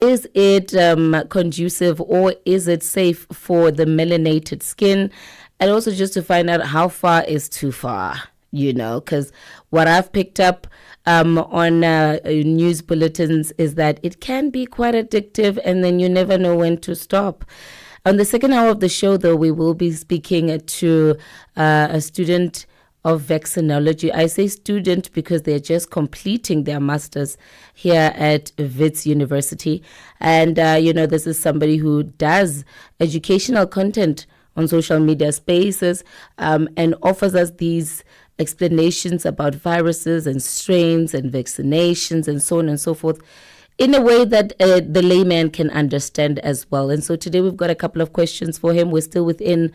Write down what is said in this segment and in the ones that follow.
Is it conducive, or is it safe for the melanated skin? And also just to find out how far is too far, because what I've picked up on news bulletins is that it can be quite addictive, and then you never know when to stop. On the second hour of the show, though, we will be speaking to a student of vaccinology. I say student because they're just completing their masters here at Wits University. And, this is somebody who does educational content on social media spaces and offers us these explanations about viruses and strains and vaccinations and so on and so forth in a way that the layman can understand as well. And so today we've got a couple of questions for him. We're still within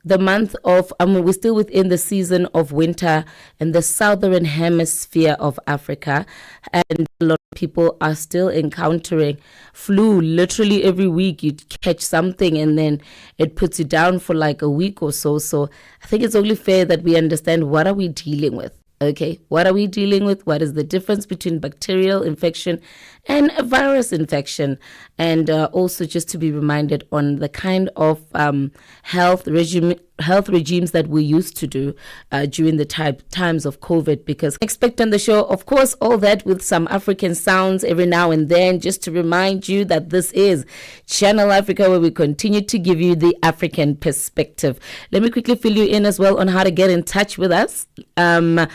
we're still within the season of winter in the southern hemisphere of Africa, and a lot of people are still encountering flu. Literally every week you catch something and then it puts you down for like a week or so. So I think it's only fair that we understand, what are we dealing with? Okay, what are we dealing with? What is the difference between bacterial infection and a virus infection? And also just to be reminded on the kind of health regimes that we used to do during the times of COVID. Because expect on the show, of course, all that with some African sounds every now and then, just to remind you that this is Channel Africa, where we continue to give you the African perspective. Let me quickly fill you in as well on how to get in touch with us. On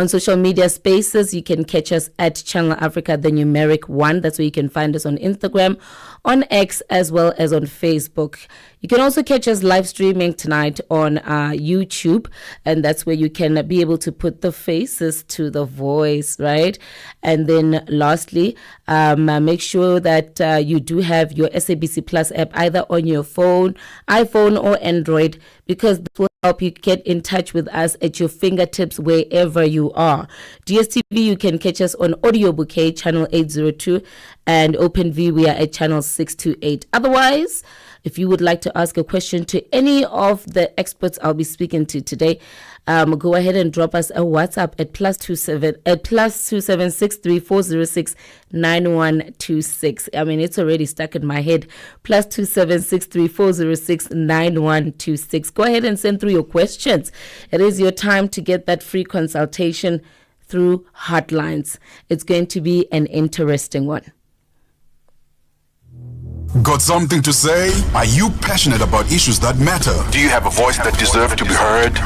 social media spaces, you can catch us at Channel Africa, the numeric 1. That's where you can find us on Instagram, on X, as well as on Facebook. You can also catch us live streaming tonight on YouTube, and that's where you can be able to put the faces to the voice, right? And then lastly, make sure that you do have your SABC Plus app either on your phone, iPhone or Android, because this will help you get in touch with us at your fingertips wherever you are. DSTV, you can catch us on Audio Bouquet, channel 802, and OpenView, we are at channel 628. Otherwise, if you would like to ask a question to any of the experts I'll be speaking to today, go ahead and drop us a WhatsApp at +27634069126. I mean, it's already stuck in my head. +27634069126. Go ahead and send through your questions. It is your time to get that free consultation through Heartlines. It's going to be an interesting one. Got something to say? Are you passionate about issues that matter? Do you have a voice that deserves to be heard?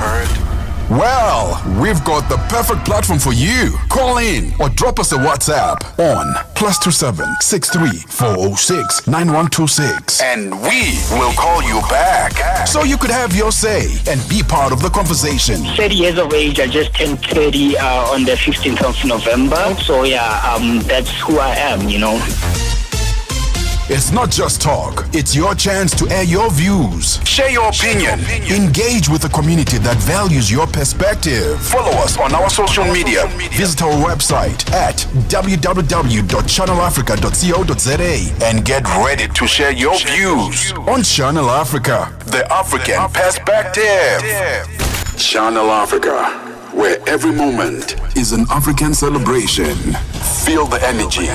Well, we've got the perfect platform for you. Call in or drop us a WhatsApp on +27634069126. And we will call you back. So you could have your say and be part of the conversation. 30 years of age. I just turned 30 on the 15th of November. So that's who I am, It's not just talk, it's your chance to air your views. Share your opinion. Engage with a community that values your perspective. Follow us on our social media. Visit our website at www.channelafrica.co.za and get ready to share your views on Channel Africa, the African perspective. Channel Africa, where every moment is an African celebration. Feel the energy.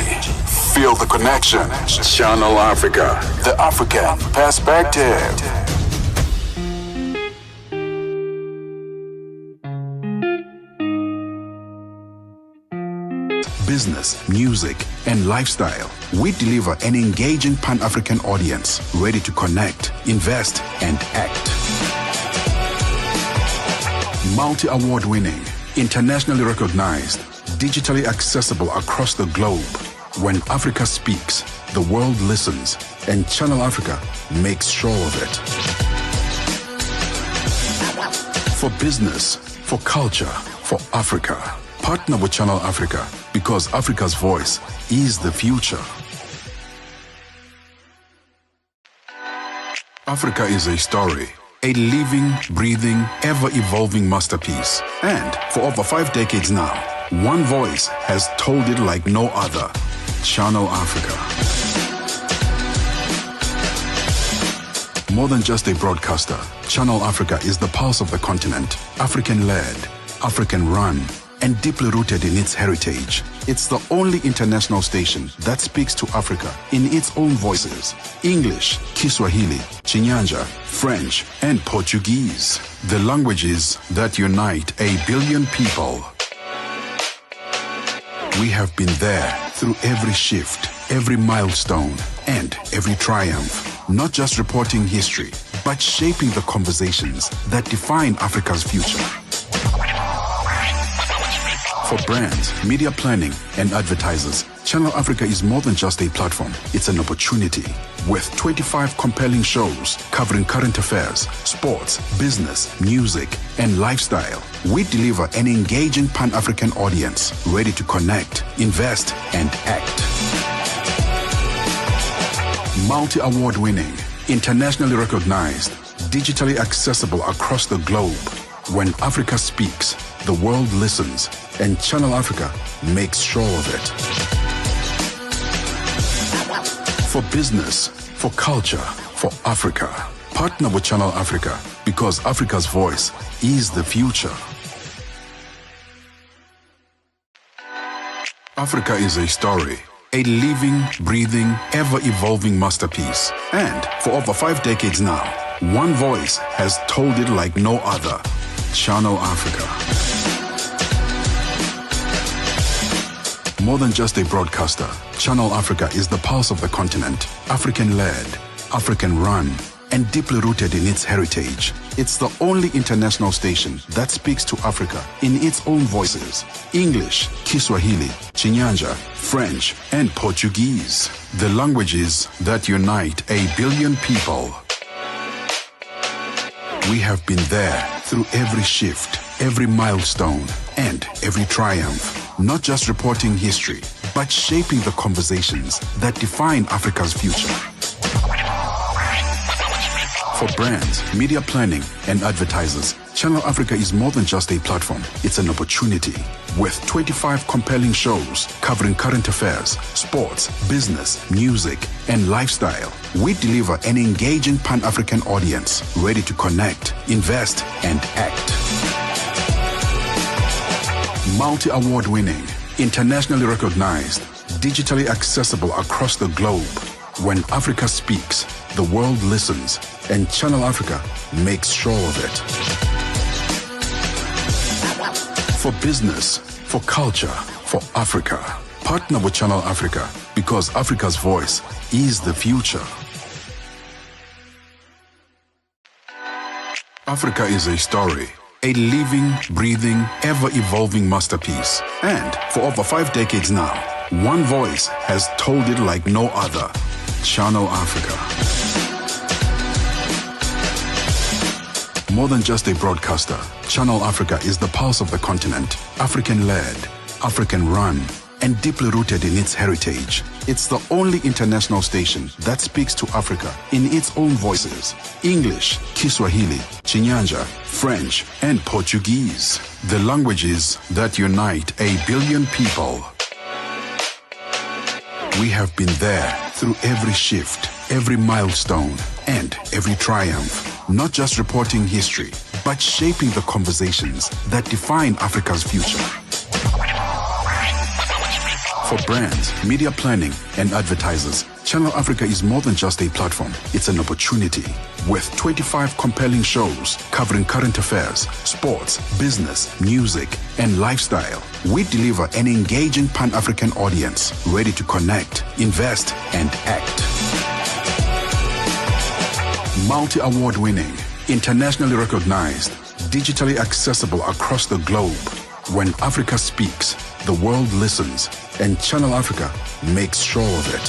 Feel the connection. Channel Africa, the African perspective. Business, music, and lifestyle. We deliver an engaging Pan-African audience ready to connect, invest, and act. Multi-award winning, internationally recognized, digitally accessible across the globe. When Africa speaks, the world listens, and Channel Africa makes sure of it. For business, for culture, for Africa, partner with Channel Africa, because Africa's voice is the future. Africa is a story, a living, breathing, ever-evolving masterpiece. And for over 5 decades now, one voice has told it like no other. Channel Africa. More than just a broadcaster, Channel Africa is the pulse of the continent, African-led, African-run, and deeply rooted in its heritage. It's the only international station that speaks to Africa in its own voices: English, Kiswahili, Chinyanja, French, and Portuguese. The languages that unite 1 billion people. We have been there through every shift, every milestone, and every triumph. Not just reporting history, but shaping the conversations that define Africa's future. For brands, media planning, and advertisers, Channel Africa is more than just a platform. It's an opportunity. With 25 compelling shows covering current affairs, sports, business, music, and lifestyle, we deliver an engaging Pan-African audience ready to connect, invest, and act. Multi-award winning, internationally recognized, digitally accessible across the globe. When Africa speaks, the world listens, and Channel Africa makes sure of it. For business, for culture, for Africa, partner with Channel Africa, because Africa's voice is the future. Africa is a story, a living, breathing, ever-evolving masterpiece. And for over 5 decades now, one voice has told it like no other: Channel Africa. More than just a broadcaster, Channel Africa is the pulse of the continent, African-led, African-run, and deeply rooted in its heritage. It's the only international station that speaks to Africa in its own voices: English, Kiswahili, Chinyanja, French, and Portuguese. The languages that unite 1 billion people. We have been there through every shift, every milestone, and every triumph. Not just reporting history, but shaping the conversations that define Africa's future. For brands, media planning, and advertisers, Channel Africa is more than just a platform. It's an opportunity. With 25 compelling shows covering current affairs, sports, business, music, and lifestyle, we deliver an engaging Pan-African audience ready to connect, invest, and act. Multi-award winning, internationally recognized, digitally accessible across the globe. When Africa speaks, the world listens, and Channel Africa makes sure of it. For business, for culture, for Africa, partner with Channel Africa, because Africa's voice is the future. Africa is a story, a living, breathing, ever-evolving masterpiece. And for over 5 decades now, one voice has told it like no other: Channel Africa. More than just a broadcaster, Channel Africa is the pulse of the continent, African-led, African-run, and deeply rooted in its heritage. It's the only international station that speaks to Africa in its own voices: English, Kiswahili, Chinyanja, French, and Portuguese. The languages that unite 1 billion people. We have been there through every shift, every milestone, and every triumph. Not just reporting history, but shaping the conversations that define Africa's future. For brands, media planning, and advertisers, Channel Africa is more than just a platform. It's an opportunity. With 25 compelling shows covering current affairs, sports, business, music, and lifestyle, we deliver an engaging Pan-African audience ready to connect, invest, and act. Multi-award winning, internationally recognized, digitally accessible across the globe. When Africa speaks, the world listens, and Channel Africa makes sure of it.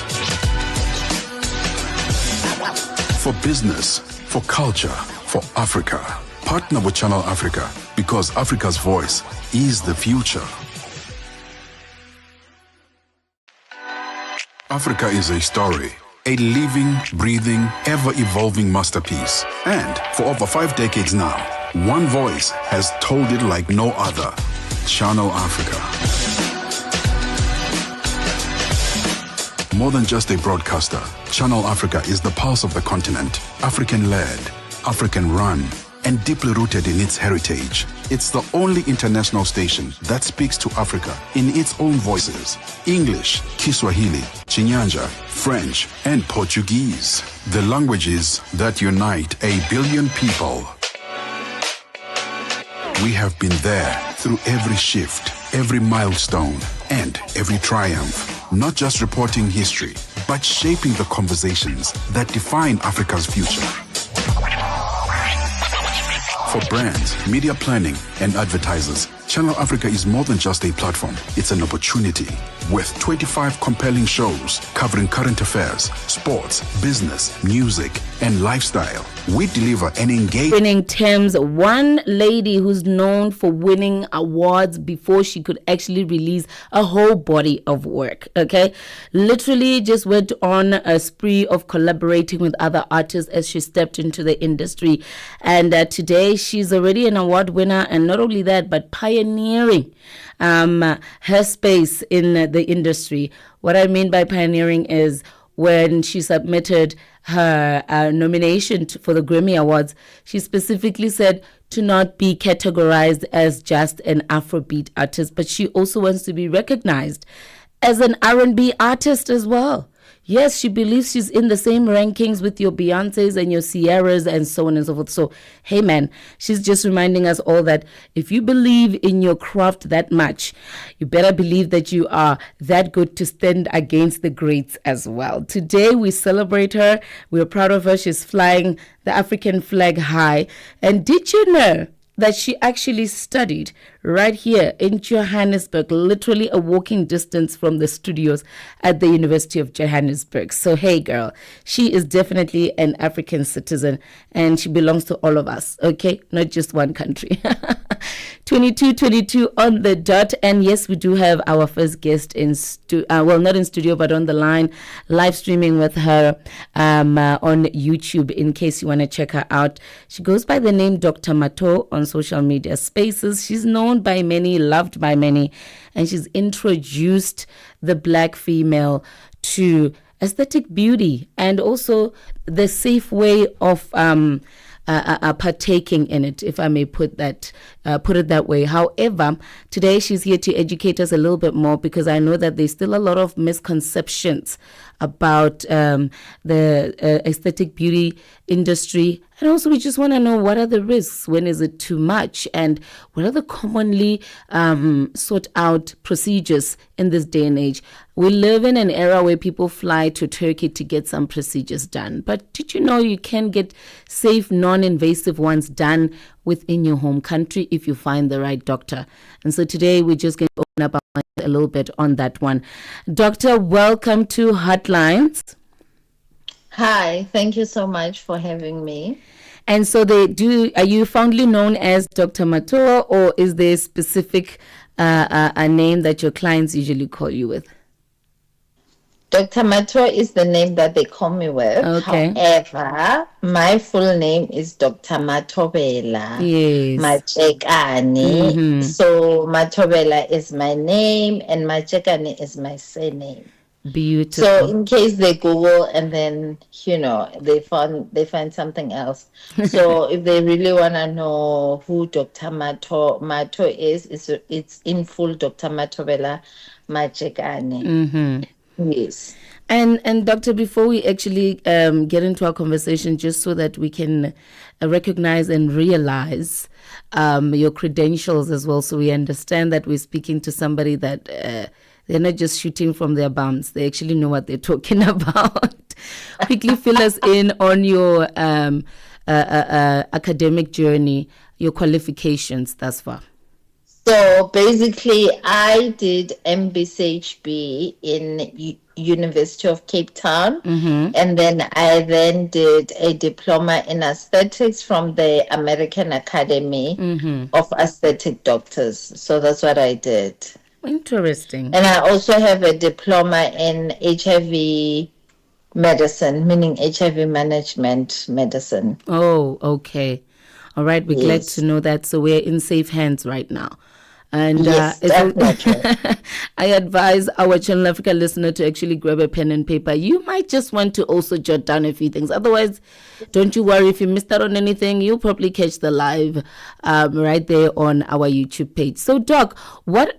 For business, for culture, for Africa, partner with Channel Africa, because Africa's voice is the future. Africa is a story, a living, breathing, ever-evolving masterpiece. And for over 5 decades now, one voice has told it like no other: Channel Africa. More than just a broadcaster, Channel Africa is the pulse of the continent, African-led, African-run, and deeply rooted in its heritage. It's the only international station that speaks to Africa in its own voices: English, Kiswahili, Chinyanja, French, and Portuguese. The languages that unite 1 billion people. We have been there through every shift, every milestone, and every triumph. Not just reporting history, but shaping the conversations that define Africa's future. For brands, media planning, and advertisers, Channel Africa is more than just a platform. It's an opportunity. With 25 compelling shows covering current affairs, sports, business, music, and lifestyle, we deliver an engaging... Winning terms, one lady who's known for winning awards before she could actually release a whole body of work, okay? Literally just went on a spree of collaborating with other artists as she stepped into the industry. And today she's already an award winner, and not only that, but pioneering her space in the industry. What I mean by pioneering is when she submitted her nomination for the Grammy Awards, she specifically said to not be categorized as just an Afrobeat artist, but she also wants to be recognized as an R&B artist as well. Yes, she believes she's in the same rankings with your Beyoncés and your Sierras and so on and so forth. So, hey man, she's just reminding us all that if you believe in your craft that much, you better believe that you are that good to stand against the greats as well. Today, we celebrate her. We're proud of her. She's flying the African flag high. And did you know that she actually studied right here in Johannesburg, literally a walking distance from the studios at the University of Johannesburg? So, hey, girl, she is definitely an African citizen, and she belongs to all of us, okay? Not just one country. 22:22 on the dot. And yes, we do have our first guest in well, not in studio, but on the line, live streaming with her on YouTube, in case you want to check her out. She goes by the name Dr. Mato on social media spaces. She's known by many, loved by many, and she's introduced the Black female to aesthetic beauty and also the safe way of partaking in it, if I may put it that way. However, today she's here to educate us a little bit more, because I know that there's still a lot of misconceptions about the aesthetic beauty industry. And also we just want to know, what are the risks? When is it too much? And what are the commonly sought out procedures in this day and age? We live in an era where people fly to Turkey to get some procedures done. But did you know you can get safe, non-invasive ones done within your home country if you find the right doctor? And so today we're just going to open up our minds a little bit on that one. Doctor, welcome to Heartlines. Hi, thank you so much for having me. And so are you fondly known as Dr. Mato, or is there a specific a name that your clients usually call you with? Dr. Mato is the name that they call me with. Okay. However, my full name is Dr. Matobela. Yes. Machekane. Mm-hmm. So Matobela is my name and Machekane is my surname. Beautiful. So in case they Google and then, they find something else. So if they really want to know who Dr. Mato is, it's in full Dr. Matobela Machekane. Mm-hmm. Yes. And doctor, before we actually get into our conversation, just so that we can recognize and realize your credentials as well, so we understand that we're speaking to somebody that they're not just shooting from their bums, they actually know what they're talking about. Quickly fill us in on your academic journey, your qualifications thus far. So basically, I did MBCHB in University of Cape Town, and then I did a diploma in aesthetics from the American Academy of Aesthetic Doctors. So that's what I did. Interesting. And I also have a diploma in HIV medicine, meaning HIV management medicine. Oh, okay. All right. We're glad to know that. So we're in safe hands right now. And Yes, definitely. I advise our Channel Africa listener to actually grab a pen and paper. You might just want to also jot down a few things. Otherwise, don't you worry, if you missed out on anything, you'll probably catch the live right there on our YouTube page. So, Doc, what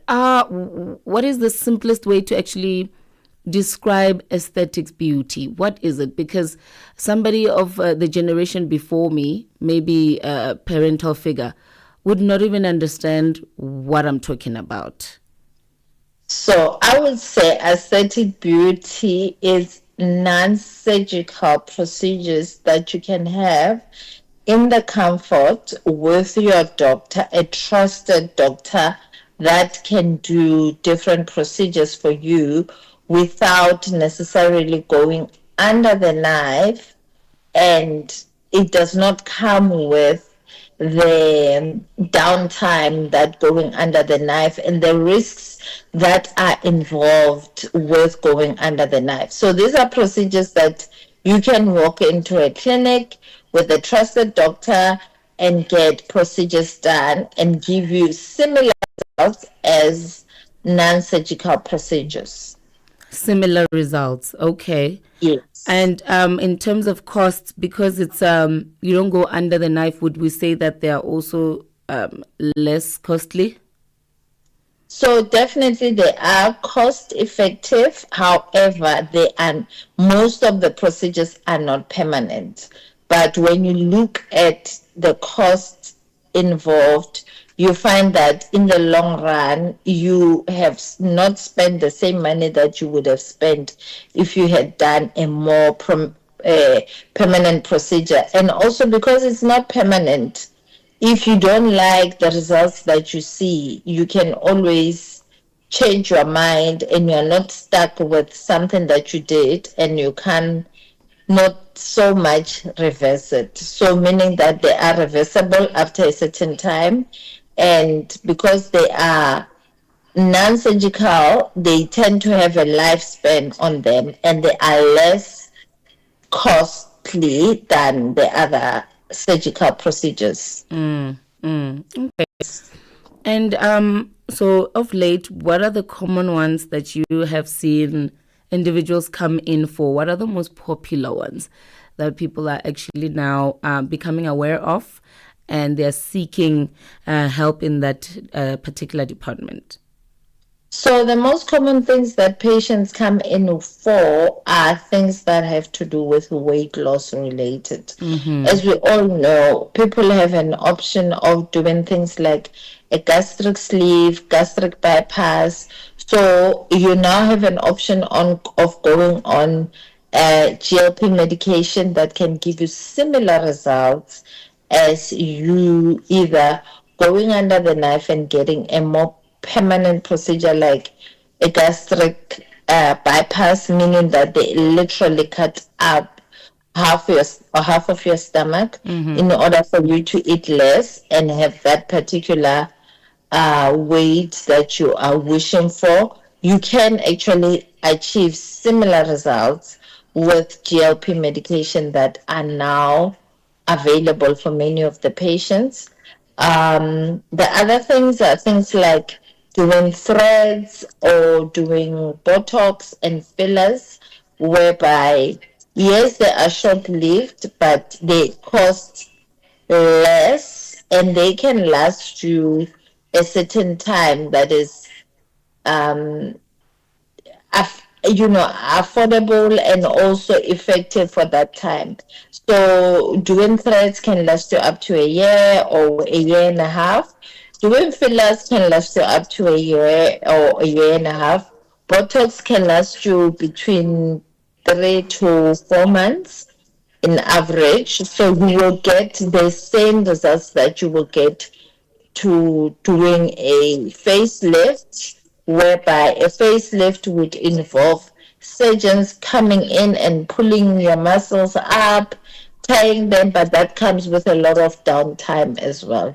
is the simplest way to actually describe aesthetics beauty? What is it? Because somebody of the generation before me, maybe a parental figure, would not even understand what I'm talking about. So I would say aesthetic beauty is non-surgical procedures that you can have in the comfort with your doctor, a trusted doctor that can do different procedures for you without necessarily going under the knife, and it does not come with the downtime that going under the knife and the risks that are involved with going under the knife. So these are procedures that you can walk into a clinic with a trusted doctor and get procedures done and give you similar results as non-surgical procedures. Similar results, okay. Yes. And in terms of costs, because it's you don't go under the knife, would we say that they are also less costly? So definitely they are cost effective. However, most of the procedures are not permanent. But when you look at the cost involved, you find that in the long run, you have not spent the same money that you would have spent if you had done a more permanent procedure. And also because it's not permanent, if you don't like the results that you see, you can always change your mind and you're not stuck with something that you did and you can not so much reverse it. So meaning that they are reversible after a certain time. And because they are non-surgical, they tend to have a lifespan on them and they are less costly than the other surgical procedures. Okay. And so of late, what are the common ones that you have seen individuals come in for? What are the most popular ones that people are actually now becoming aware of, and they're seeking help in that particular department? So the most common things that patients come in for are things that have to do with weight loss related. As we all know, people have an option of doing things like a gastric sleeve, gastric bypass. So you now have an option of going on GLP medication that can give you similar results as you either going under the knife and getting a more permanent procedure like a gastric bypass, meaning that they literally cut up half of your stomach in order for you to eat less and have that particular weight that you are wishing for. You can actually achieve similar results with GLP medication that are now available for many of the patients. The other things are things like doing threads or doing Botox and fillers, whereby, yes, they are short-lived, but they cost less and they can last you a certain time that is affordable and also effective for that time. So doing threads can last you up to a year or a year and a half. Doing fillers can last you up to a year or a year and a half. Botox can last you between 3 to 4 months in average. So you will get the same results that you will get to doing a facelift, whereby a facelift would involve surgeons coming in and pulling your muscles up, tying them, but that comes with a lot of downtime as well.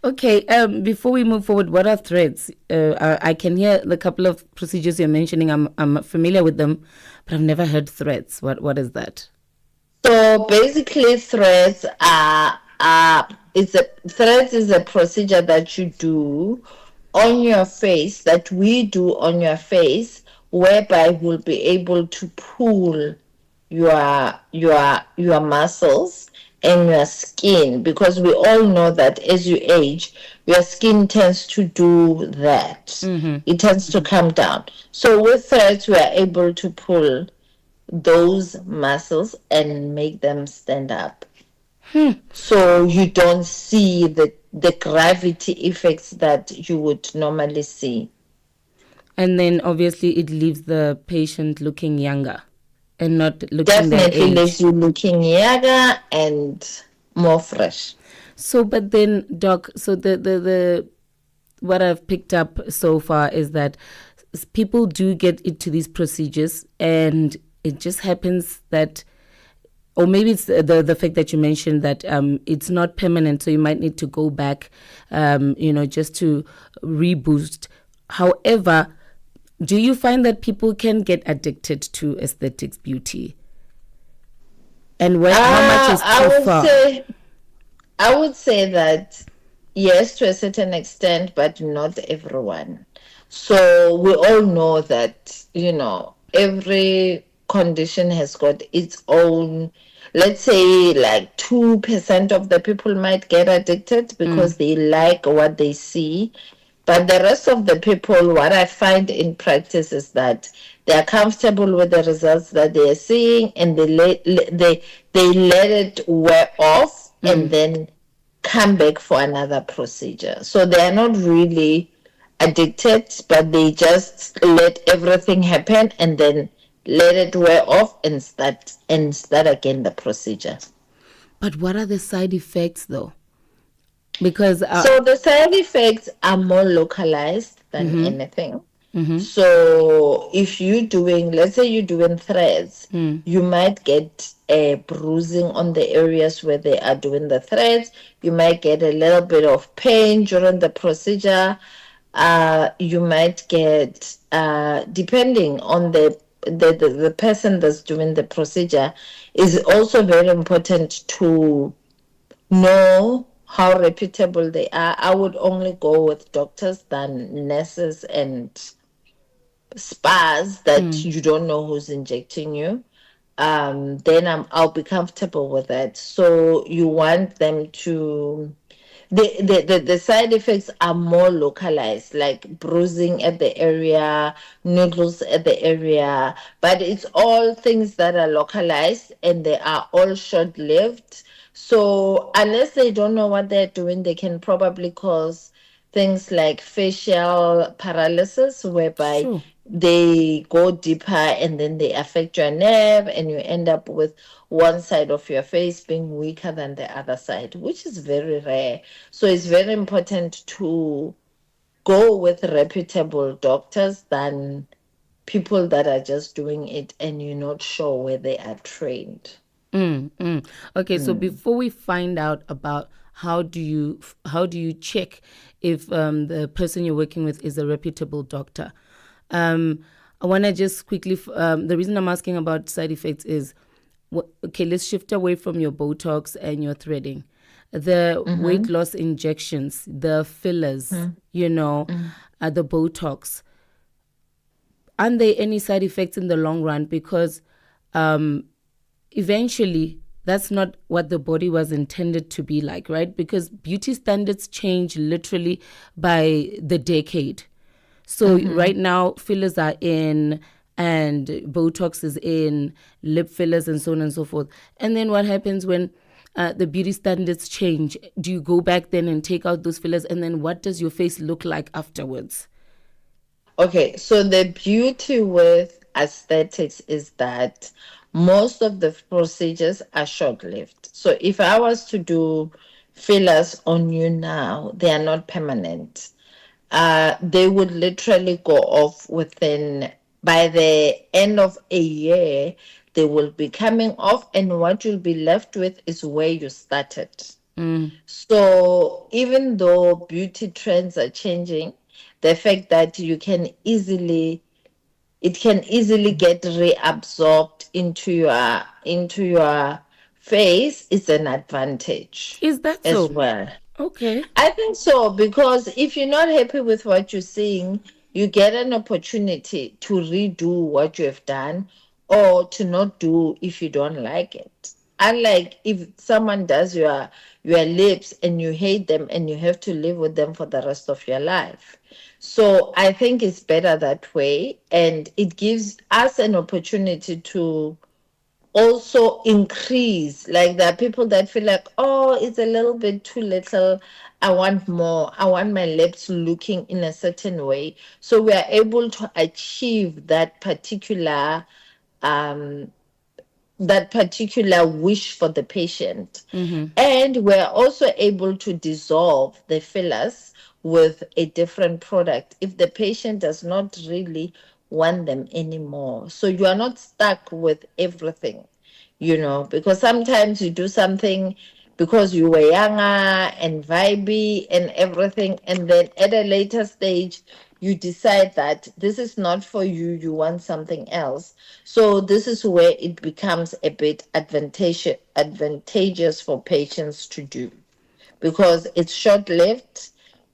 Okay, before we move forward, what are threads? I can hear the couple of procedures you're mentioning. I'm familiar with them, but I've never heard threads. What is that? So basically, threads are threads is a procedure that you do on your face, that we do on your face, whereby we'll be able to pull your muscles and your skin, because we all know that as you age, your skin tends to do that. It tends to come down. So with threads, we are able to pull those muscles and make them stand up. So you don't see the gravity effects that you would normally see. And then obviously it leaves the patient looking younger and not looking their Definitely leaves age. you looking younger and more fresh. So, but then, Doc, so the what I've picked up so far is that people do get into these procedures, and it just happens that, or maybe it's the fact that you mentioned that it's not permanent, so you might need to go back, just to reboost. However, do you find that people can get addicted to aesthetics, beauty? And how much is too far? I would say that yes, to a certain extent, but not everyone. So we all know that, every condition has got its own. Let's say like 2% of the people might get addicted because they like what they see. But the rest of the people, what I find in practice is that they are comfortable with the results that they are seeing, and they let it wear off and then come back for another procedure. So they are not really addicted, but they just let everything happen and then let it wear off and start again the procedure. But what are the side effects, though? Because So the side effects are more localized than anything. So if let's say you're doing threads, you might get a bruising on the areas where they are doing the threads. You might get a little bit of pain during the procedure. You might get, depending on the person that's doing the procedure, is also very important to know how reputable they are. I would only go with doctors than nurses and spas that you don't know who's injecting you. Then I'll be comfortable with that. So you want them to. The side effects are more localized, like bruising at the area, noodles at the area, but it's all things that are localized and they are all short-lived. So unless they don't know what they're doing, they can probably cause things like facial paralysis, whereby sure. they go deeper and then they affect your nerve, and you end up with one side of your face being weaker than the other side, which is very rare. So it's very important to go with reputable doctors than people that are just doing it and you're not sure where they are trained. Okay, so before we find out about how do you check if the person you're working with is a reputable doctor, I want to just quickly. The reason I'm asking about side effects is, okay, let's shift away from your Botox and your threading, the weight loss injections, the fillers, the Botox. Aren't there any side effects in the long run? Because eventually that's not what the body was intended to be like, right? Because beauty standards change literally by the decade. So right now fillers are in and Botox is in, lip fillers and so on and so forth. And then what happens when the beauty standards change? Do you go back then and take out those fillers? And then what does your face look like afterwards? Okay, so the beauty with aesthetics is that most of the procedures are short-lived. So if I was to do fillers on you now, they are not permanent. They would literally go off by the end of a year, they will be coming off, and what you'll be left with is where you started. So even though beauty trends are changing, the fact that it can easily get reabsorbed into your face is an advantage Is that as so? well. Okay. I think so, because if you're not happy with what you're seeing, you get an opportunity to redo what you have done or to not do if you don't like it. Unlike if someone does your lips and you hate them and you have to live with them for the rest of your life. So I think it's better that way, and it gives us an opportunity to also increase. Like, there are people that feel like, oh, it's a little bit too little, I want more, I want my lips looking in a certain way, so we are able to achieve um that particular wish for the patient. And we're also able to dissolve the fillers with a different product if the patient does not really want them anymore. So you are not stuck with everything, because sometimes you do something because you were younger and vibey and everything, and then at a later stage you decide that this is not for you, you want something else. So this is where it becomes a bit advantageous for patients to do, because it's short-lived,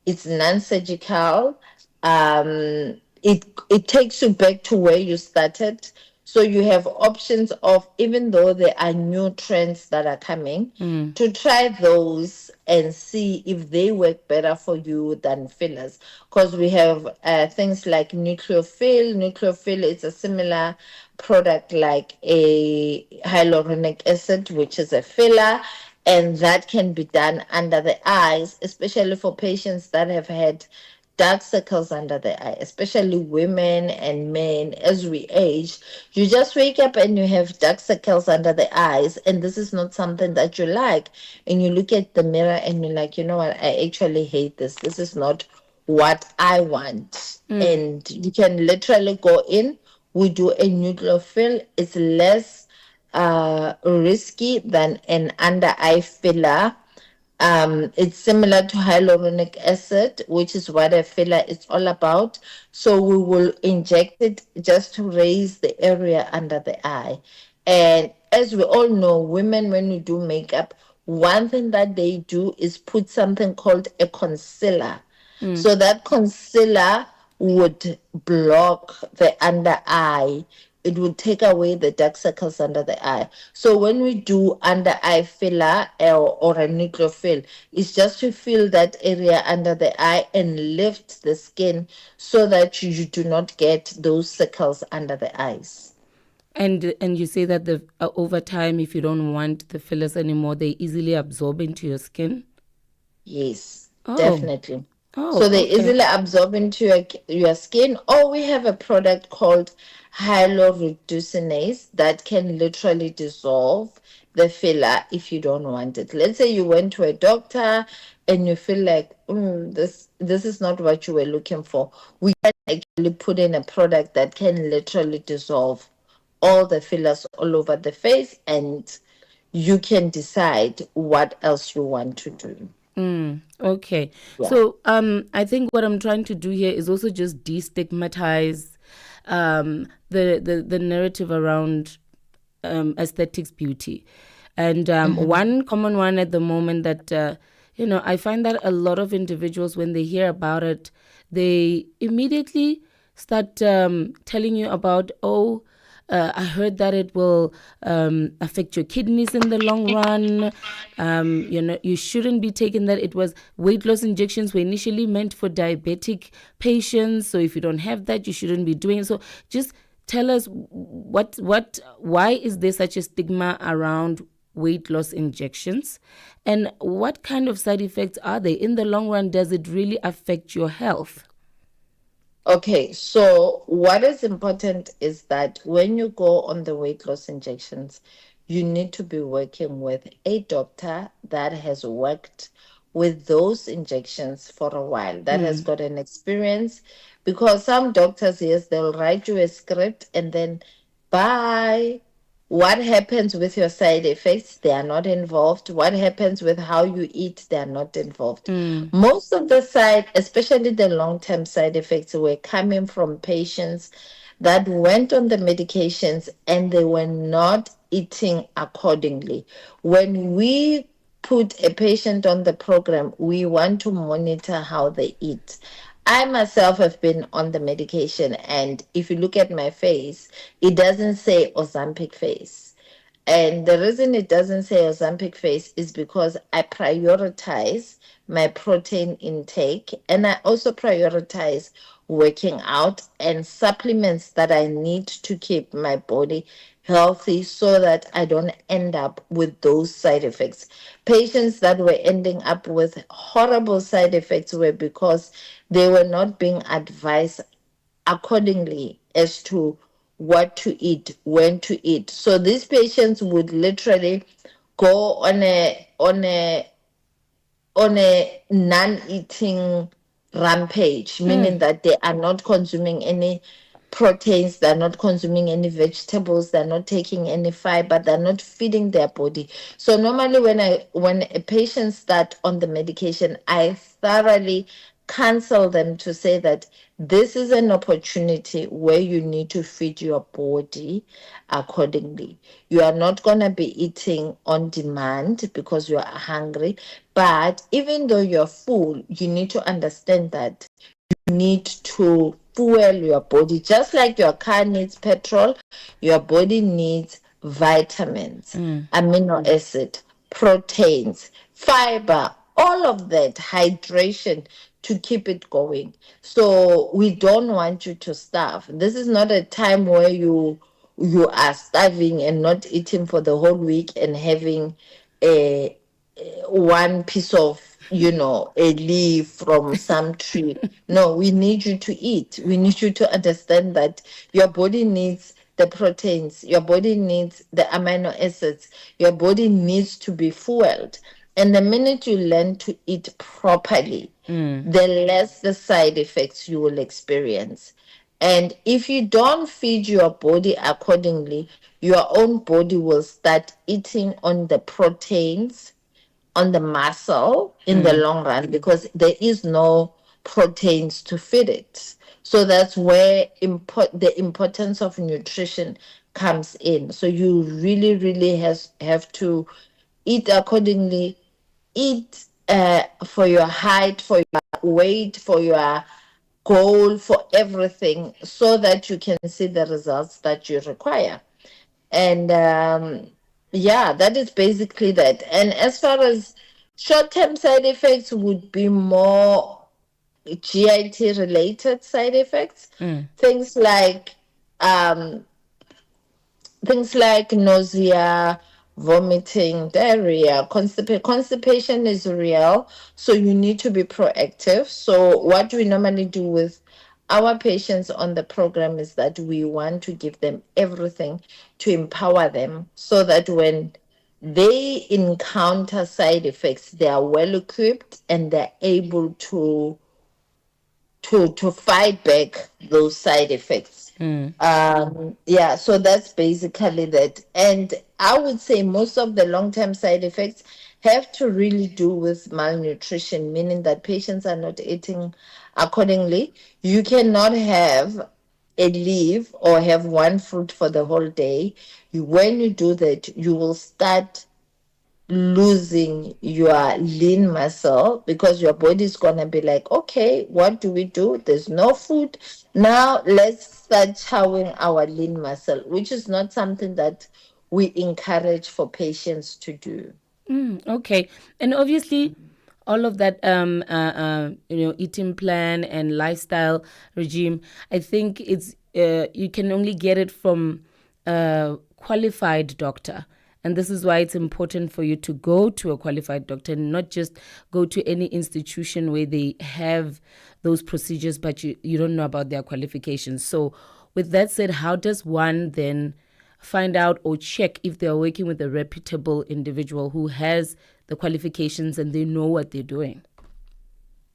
it's non-surgical, it takes you back to where you started. So you have options of, even though there are new trends that are coming, to try those and see if they work better for you than fillers. Because we have things like nucleophil. Nucleophil is a similar product like a hyaluronic acid, which is a filler, and that can be done under the eyes, especially for patients that have had dark circles under the eye, especially women and men. As we age, you just wake up and you have dark circles under the eyes, and this is not something that you like. And you look at the mirror and you're like, you know what, I actually hate this. This is not what I want. And you can literally go in. We do a nucleophil. It's less risky than an under eye filler. It's similar to hyaluronic acid, which is what a filler is all about. So we will inject it just to raise the area under the eye. And as we all know, women, when we do makeup, one thing that they do is put something called a concealer. So that concealer would block the under eye. It would take away the dark circles under the eye. So when we do under eye filler or a nucleophil, it's just to fill that area under the eye and lift the skin so that you do not get those circles under the eyes. And you say that the over time, if you don't want the fillers anymore, they easily absorb into your skin. Yes, Oh, definitely. oh, So they okay. easily absorb into your skin. Or we have a product called hyaluronidase that can literally dissolve the filler if you don't want it. Let's say you went to a doctor and you feel like, this is not what you were looking for. We can actually put in a product that can literally dissolve all the fillers all over the face, and you can decide what else you want to do. Okay. Yeah. So I think what I'm trying to do here is also just destigmatize the narrative around aesthetics beauty. And one common one at the moment that I find that a lot of individuals, when they hear about it, they immediately start telling you about, I heard that it will affect your kidneys in the long run. You shouldn't be taking that. It was weight loss injections were initially meant for diabetic patients. So if you don't have that, you shouldn't be doing it. So just tell us why is there such a stigma around weight loss injections, and what kind of side effects are they in the long run? Does it really affect your health? Okay, so what is important is that when you go on the weight loss injections, you need to be working with a doctor that has worked with those injections for a while, that has got an experience. Because some doctors, yes, they'll write you a script and then bye. What happens with your side effects? They are not involved. What happens with how you eat? They are not involved. Most of the especially the long term side effects, were coming from patients that went on the medications and they were not eating accordingly. When we put a patient on the program, we want to monitor how they eat. I myself have been on the medication, and if you look at my face, it doesn't say Ozempic face. And the reason it doesn't say Ozempic face is because I prioritize my protein intake, and I also prioritize working out and supplements that I need to keep my body healthy so that I don't end up with those side effects. Patients that were ending up with horrible side effects were because they were not being advised accordingly as to what to eat, when to eat. So these patients would literally go on a non-eating rampage, meaning that they are not consuming any proteins, they're not consuming any vegetables, they're not taking any fiber, they're not feeding their body. So normally when a patient start on the medication, I thoroughly counsel them to say that this is an opportunity where you need to feed your body accordingly. You are not going to be eating on demand because you are hungry, but even though you're full, you need to understand that need to fuel your body. Just like your car needs petrol, your body needs vitamins, amino acid, proteins, fiber, all of that, hydration to keep it going. So we don't want you to starve. This is not a time where you are starving and not eating for the whole week and having a one piece of a leaf from some tree. No, we need you to eat. We need you to understand that your body needs the proteins, your body needs the amino acids, your body needs to be fueled. And the minute you learn to eat properly, the less the side effects you will experience. And if you don't feed your body accordingly, your own body will start eating on the proteins, on the muscle in the long run, because there is no proteins to feed it. So that's where the importance of nutrition comes in. So you really, really have to eat accordingly, eat for your height, for your weight, for your goal, for everything, so that you can see the results that you require. And yeah, that is basically that. And as far as short-term side effects would be more GIT related side effects, things like um, things like nausea, vomiting, diarrhea, constipation is real, so you need to be proactive. So what we normally do with our patients on the program is that we want to give them everything to empower them so that when they encounter side effects, they are well equipped and they're able to fight back those side effects. Yeah, so that's basically that. And I would say most of the long-term side effects have to really do with malnutrition, meaning that patients are not eating accordingly. You cannot have a leaf or have one fruit for the whole day. When you do that, you will start losing your lean muscle because your body is going to be like, okay, what do we do? There's no food. Now let's start chowing our lean muscle, which is not something that we encourage for patients to do. Okay. And obviously, all of that, eating plan and lifestyle regime, I think you can only get it from a qualified doctor. And this is why it's important for you to go to a qualified doctor and not just go to any institution where they have those procedures, but you don't know about their qualifications. So with that said, how does one then find out or check if they're working with a reputable individual who has the qualifications and they know what they're doing?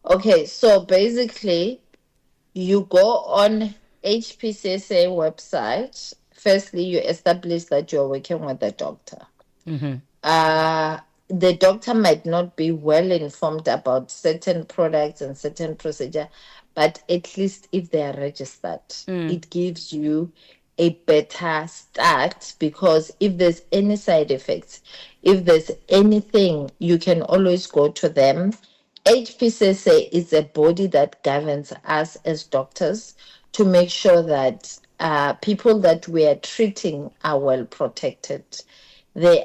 Okay, so basically, you go on HPCSA website. Firstly, you establish that you're working with a doctor. The doctor might not be well informed about certain products and certain procedure, but at least if they are registered, it gives you a better start, because if there's any side effects, if there's anything, you can always go to them. HPCSA is a body that governs us as doctors to make sure that people that we are treating are well protected. There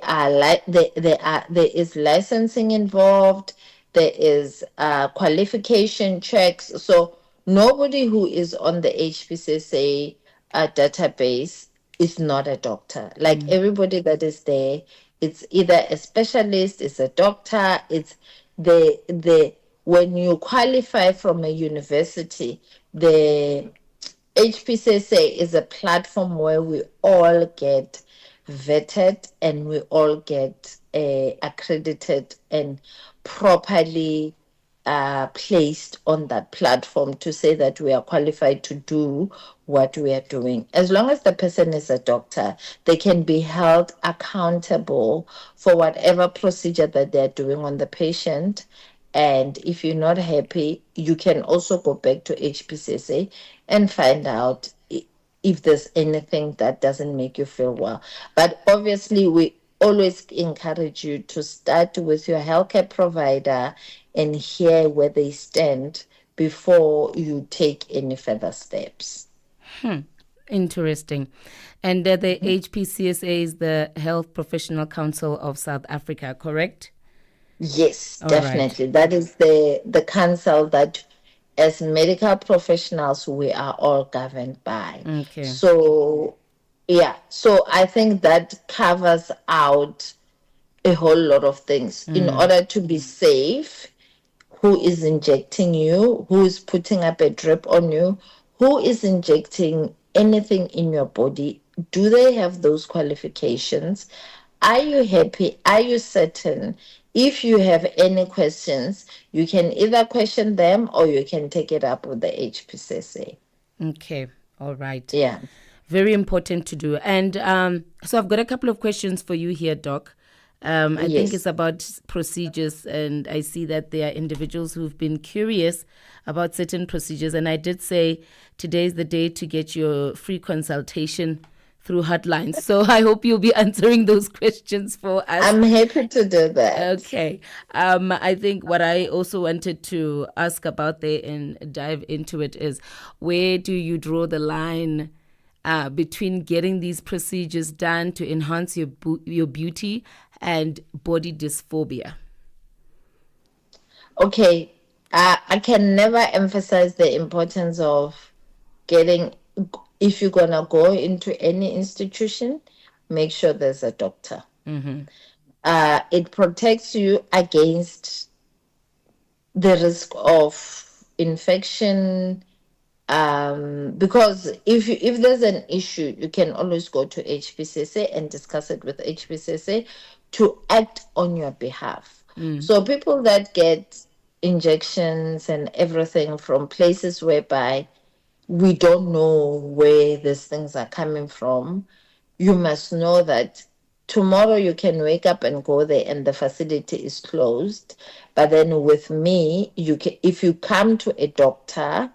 is licensing involved. There is qualification checks. So nobody who is on the HPCSA database is not a doctor. Like everybody that is there, it's either a specialist, it's a doctor, it's the when you qualify from a university, the HPCSA is a platform where we all get vetted and we all get accredited and properly placed on that platform to say that we are qualified to do what we are doing. As long as the person is a doctor, they can be held accountable for whatever procedure that they're doing on the patient. And if you're not happy, you can also go back to HPCSA and find out if there's anything that doesn't make you feel well. But obviously, we always encourage you to start with your healthcare provider and hear where they stand before you take any further steps. Interesting. And the HPCSA is the Health Professional Council of South Africa, correct? Yes, All definitely. That is the council that, as medical professionals, we are all governed by. Okay. So, yeah. So I think that covers out a whole lot of things. In order to be safe, who is injecting you, who is putting up a drip on you, who is injecting anything in your body, do they have those qualifications? Are you happy? Are you certain? If you have any questions, you can either question them or you can take it up with the HPCSA. Okay. All right. Yeah. Very important to do. And so I've got a couple of questions for you here, Doc. I think it's about procedures, and I see that there are individuals who've been curious about certain procedures. And I did say today's the day to get your free consultation through Heartlines. So I hope you'll be answering those questions for us. I'm happy to do that. Okay. I think what I also wanted to ask about there and dive into it is, where do you draw the line between getting these procedures done to enhance your beauty and body dysphoria? Okay. I can never emphasize the importance of getting, if you're going to go into any institution, make sure there's a doctor. It protects you against the risk of infection, because if there's an issue, you can always go to HPCSA and discuss it with HPCSA to act on your behalf. So people that get injections and everything from places whereby we don't know where these things are coming from, you must know that tomorrow you can wake up and go there and the facility is closed. But then with me, if you come to a doctor,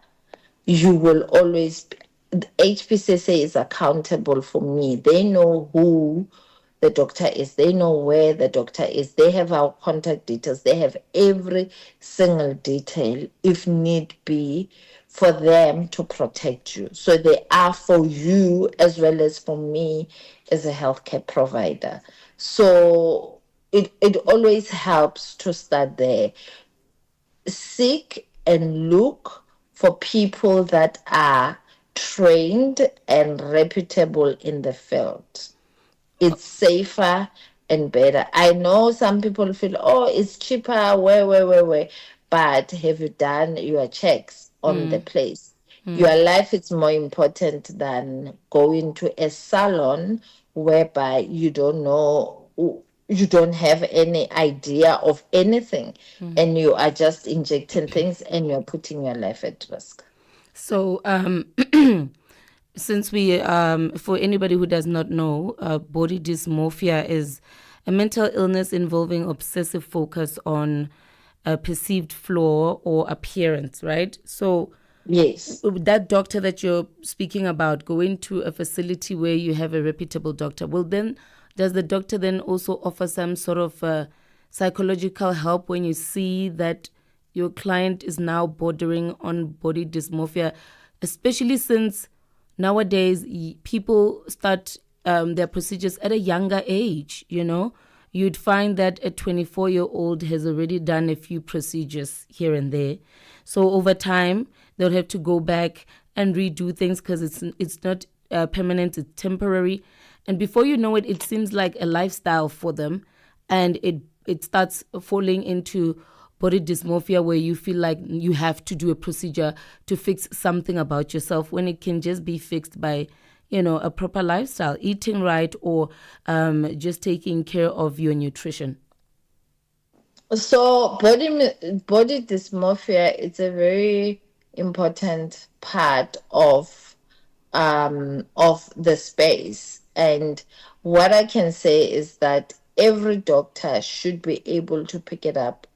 you will always, the HPCSA is accountable for me. They know who the doctor is. They know where the doctor is. They have our contact details. They have every single detail, if need be, for them to protect you. So they are for you as well as for me as a healthcare provider. So it always helps to start there. Seek and look for people that are trained and reputable in the field. It's safer and better. I know some people feel, oh, it's cheaper, where. But have you done your checks on the place? Your life is more important than going to a salon whereby you don't know, you don't have any idea of anything, and you are just injecting things and you're putting your life at risk. So since we, for anybody who does not know, body dysmorphia is a mental illness involving obsessive focus on a perceived flaw or appearance, right? So Yes. That doctor that you're speaking about, going to a facility where you have a reputable doctor, does the doctor then also offer some sort of psychological help when you see that your client is now bordering on body dysmorphia, especially since nowadays people start their procedures at a younger age, You'd find that a 24-year-old has already done a few procedures here and there. So over time, they'll have to go back and redo things because it's not permanent, it's temporary. And before you know it, it seems like a lifestyle for them. And it starts falling into body dysmorphia where you feel like you have to do a procedure to fix something about yourself when it can just be fixed by a proper lifestyle, eating right, or just taking care of your nutrition. So body dysmorphia is a very important part of the space. And what I can say is that every doctor should be able to pick it up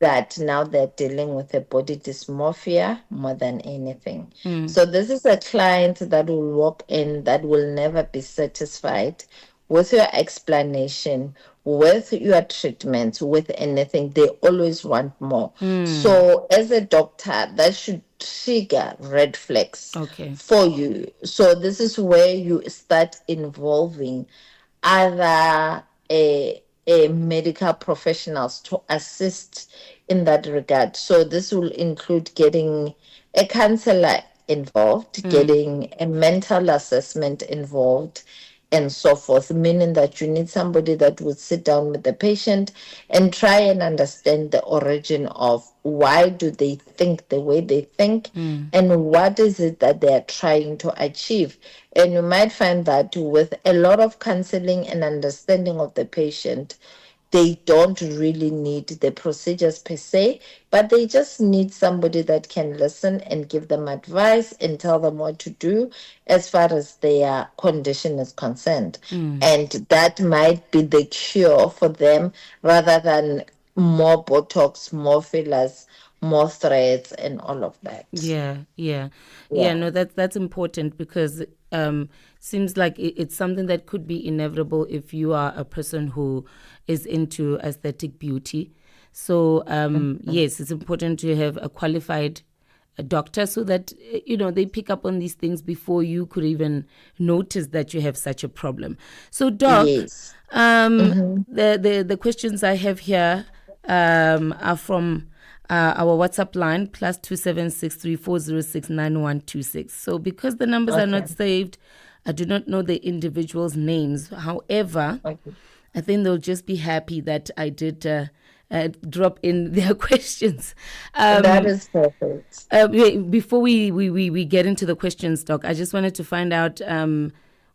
that now they're dealing with a body dysmorphia more than anything. So this is a client that will walk in that will never be satisfied with your explanation, with your treatment, with anything. They always want more. So as a doctor, that should trigger red flags for you. So this is where you start involving other medical professionals to assist in that regard. So this will include getting a counselor involved, getting a mental assessment involved, and so forth, meaning that you need somebody that would sit down with the patient and try and understand the origin of why do they think the way they think and what is it that they are trying to achieve. And you might find that with a lot of counseling and understanding of the patient, they don't really need the procedures per se, but they just need somebody that can listen and give them advice and tell them what to do as far as their condition is concerned. And that might be the cure for them rather than more Botox, more fillers, more threads, and all of that. Yeah. Yeah. No, that's important because seems like it's something that could be inevitable if you are a person who is into aesthetic beauty. So yes, it's important to have a qualified doctor so that they pick up on these things before you could even notice that you have such a problem. So Doc, Yes. the questions I have here are from our WhatsApp line +27634069126. So because the numbers are not saved, I do not know the individuals' names. However, I think they'll just be happy that I did drop in their questions. That is perfect. Before we get into the questions, Doc, I just wanted to find out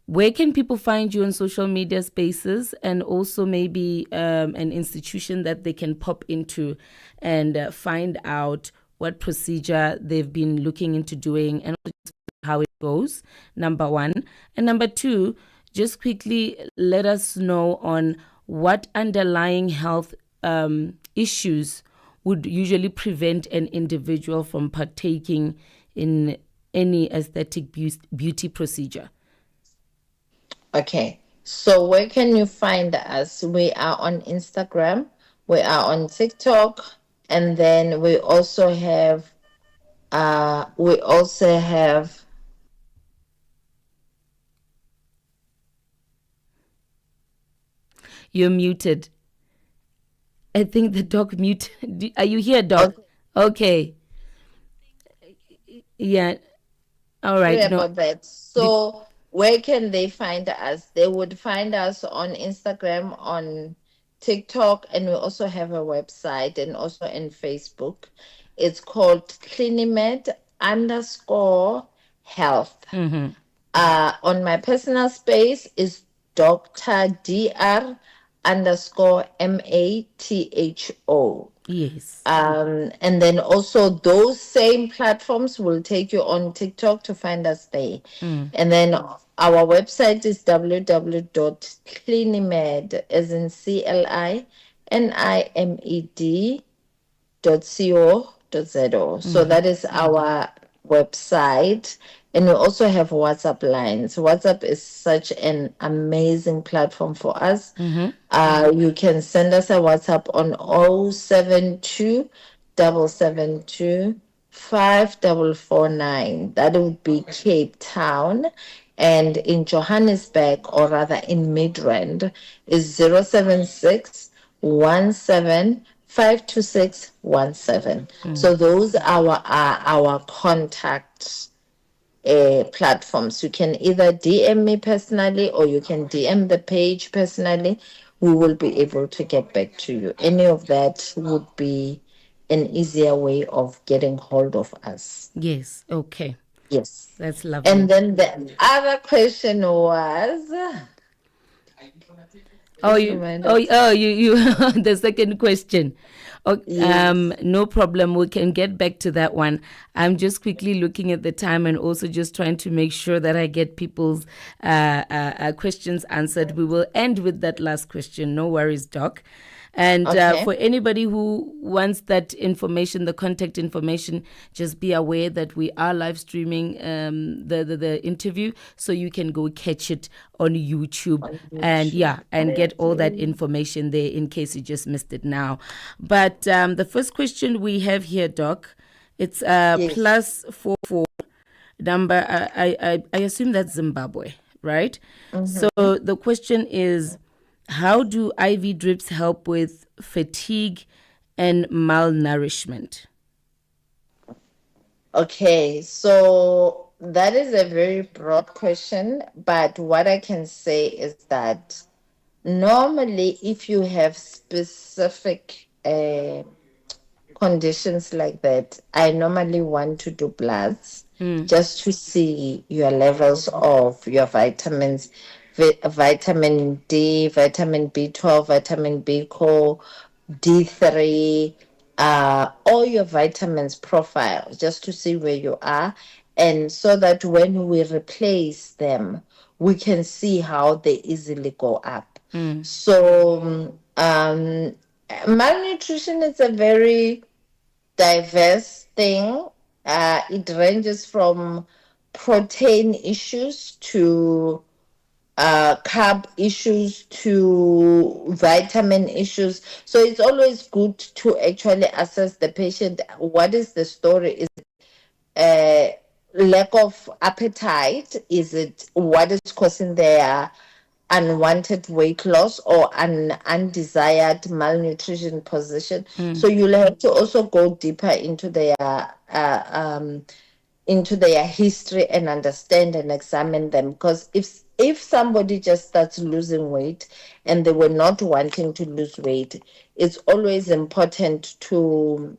where can people find you on social media spaces, and also maybe an institution that they can pop into and find out what procedure they've been looking into doing and how it goes, number one. And number two, just quickly let us know on what underlying health issues would usually prevent an individual from partaking in any aesthetic beauty procedure. Okay. So where can you find us? We are on Instagram, we are on TikTok, and then we also have You're muted. I think the Doc muted. Are you here, Doc? Okay. Yeah. All right. Sorry about that. So where can they find us? They would find us on Instagram, on TikTok, and we also have a website and also in Facebook. It's called Clinimed_health. On my personal space is Dr. Dr_MATHO. Yes. And then also those same platforms will take you on TikTok to find us there. And then our website is www.clinimed, as in CLINIMED.co.za. So that is our website. And we also have WhatsApp lines. WhatsApp is such an amazing platform for us. You can send us a WhatsApp on 072 772 5449. That would be Cape Town. And in Johannesburg, or rather in Midrand, is 076 52617. So those are our contact platforms. You can either DM me personally or you can DM the page personally. We will be able to get back to you. Any of that would be an easier way of getting hold of us. Yes. Okay. Yes. That's lovely. And then the other question was, you, the second question. Okay, no problem. We can get back to that one. I'm just quickly looking at the time and also just trying to make sure that I get people's questions answered. We will end with that last question. No worries, Doc. And for anybody who wants that information, the contact information, just be aware that we are live streaming the interview, so you can go catch it on YouTube and get all that information there in case you just missed it now. But the first question we have here, Doc, it's +44 number. I assume that's Zimbabwe, right? So the question is, how do IV drips help with fatigue and malnourishment? Okay, so that is a very broad question, but what I can say is that normally if you have specific conditions like that, I normally want to do bloods just to see your levels of your vitamins, vitamin D, vitamin B12, vitamin B core, D3, all your vitamins profile, just to see where you are. And so that when we replace them, we can see how they easily go up. So malnutrition is a very diverse thing. It ranges from protein issues to carb issues to vitamin issues. So it's always good to actually assess the patient. What is the story? Is it lack of appetite? Is it what is causing their unwanted weight loss or an undesired malnutrition position? So you'll have to also go deeper into their history and understand and examine them, because if somebody just starts losing weight and they were not wanting to lose weight, it's always important to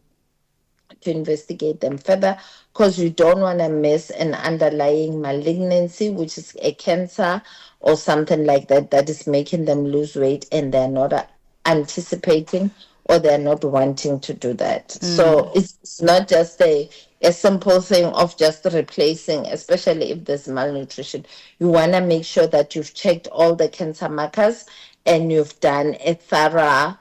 investigate them further, because you don't want to miss an underlying malignancy, which is a cancer or something like that, that is making them lose weight and they're not anticipating or they're not wanting to do that. So it's not just a simple thing of just replacing, especially if there's malnutrition. You want to make sure that you've checked all the cancer markers and you've done a thorough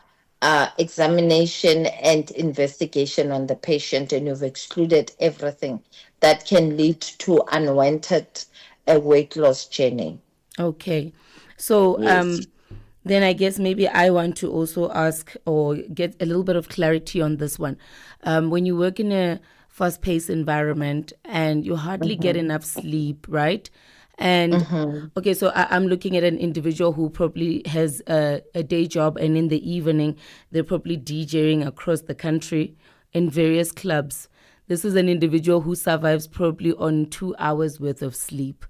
examination and investigation on the patient, and you've excluded everything that can lead to unwanted weight loss journey. Okay. So then I guess maybe I want to also ask or get a little bit of clarity on this one. When you work in a fast-paced environment and you hardly get enough sleep, right? And okay, so I'm looking at an individual who probably has a day job, and in the evening they're probably DJing across the country in various clubs. This is an individual who survives probably on 2 hours worth of sleep.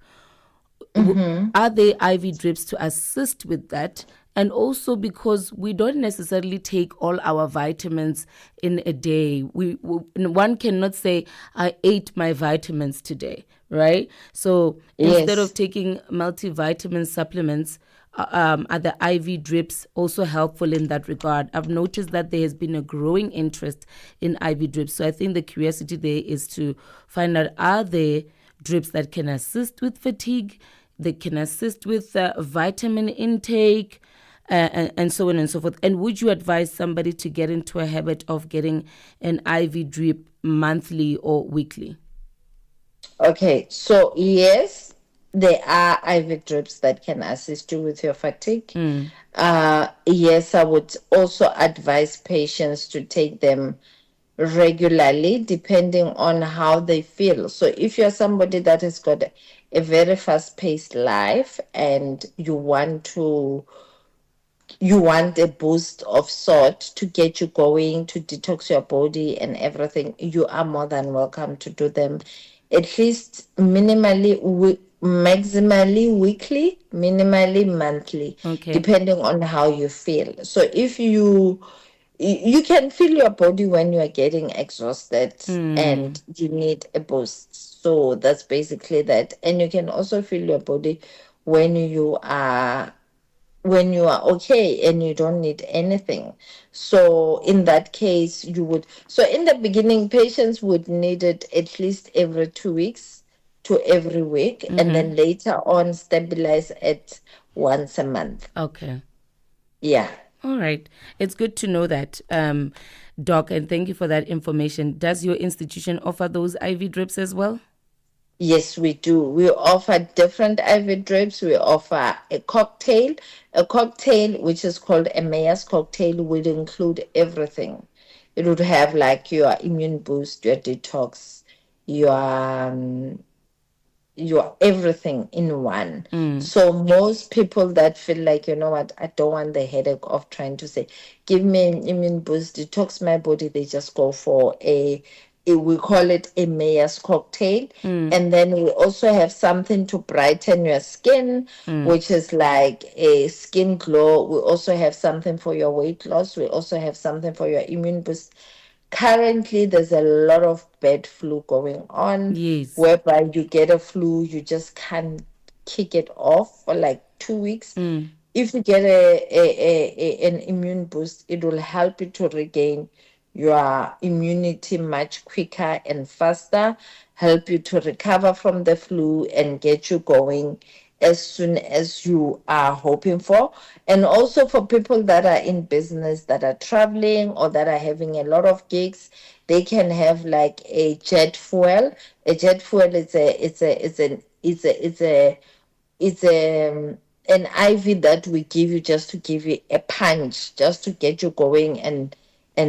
Are there IV drips to assist with that? And also, because we don't necessarily take all our vitamins in a day. One cannot say, I ate my vitamins today, right? So instead of taking multivitamin supplements, are the IV drips also helpful in that regard? I've noticed that there has been a growing interest in IV drips. So I think the curiosity there is to find out, are there drips that can assist with fatigue, that can assist with vitamin intake, and so on and so forth? And would you advise somebody to get into a habit of getting an IV drip monthly or weekly? Okay, so yes, there are IV drips that can assist you with your fatigue. Yes, I would also advise patients to take them regularly depending on how they feel. So if you're somebody that has got a very fast-paced life and you want a boost of sort to get you going, to detox your body and everything, you are more than welcome to do them at least maximally weekly, minimally monthly, Okay. depending on how you feel. So if you can feel your body when you are getting exhausted and you need a boost. So that's basically that. And you can also feel your body when you are okay and you don't need anything. So in that case, so in the beginning, patients would need it at least every 2 weeks to every week, and then later on stabilize at once a month. Okay. Yeah. All right. It's good to know that, Doc, and thank you for that information. Does your institution offer those IV drips as well? Yes, we do. We offer different IV drips. We offer a cocktail. A cocktail, which is called a Mayor's cocktail, will include everything. It would have like your immune boost, your detox, your everything in one. So most people that feel like, you know what, I don't want the headache of trying to say, give me an immune boost, detox my body, they just go for we call it a Mayor's cocktail. And then we also have something to brighten your skin, which is like a skin glow. We also have something for your weight loss. We also have something for your immune boost. Currently, there's a lot of bird flu going on, Yes. whereby you get a flu, you just can't kick it off for like 2 weeks. If you get an immune boost, it will help you to regain your immunity much quicker and faster, help you to recover from the flu and get you going as soon as you are hoping for. And also for people that are in business, that are traveling or that are having a lot of gigs, they can have like a jet fuel. A jet fuel is an IV that we give you just to give you a punch, just to get you going and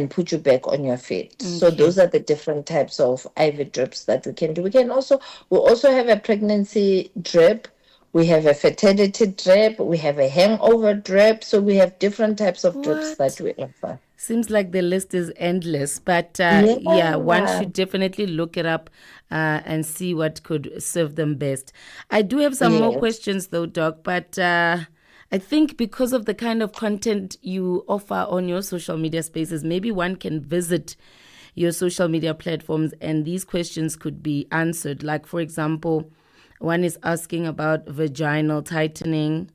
put you back on your feet. So Okay. those are the different types of IV drips that we can do. We also have a pregnancy drip. We have a fertility drip. We have a hangover drip. So we have different types of drips that What? we offer. Seems like the list is endless, but yeah, one Yeah. should definitely look it up and see what could serve them best. I do have some more Yes. questions though, Doc, but I think because of the kind of content you offer on your social media spaces, maybe one can visit your social media platforms and these questions could be answered. Like, for example, one is asking about vaginal tightening,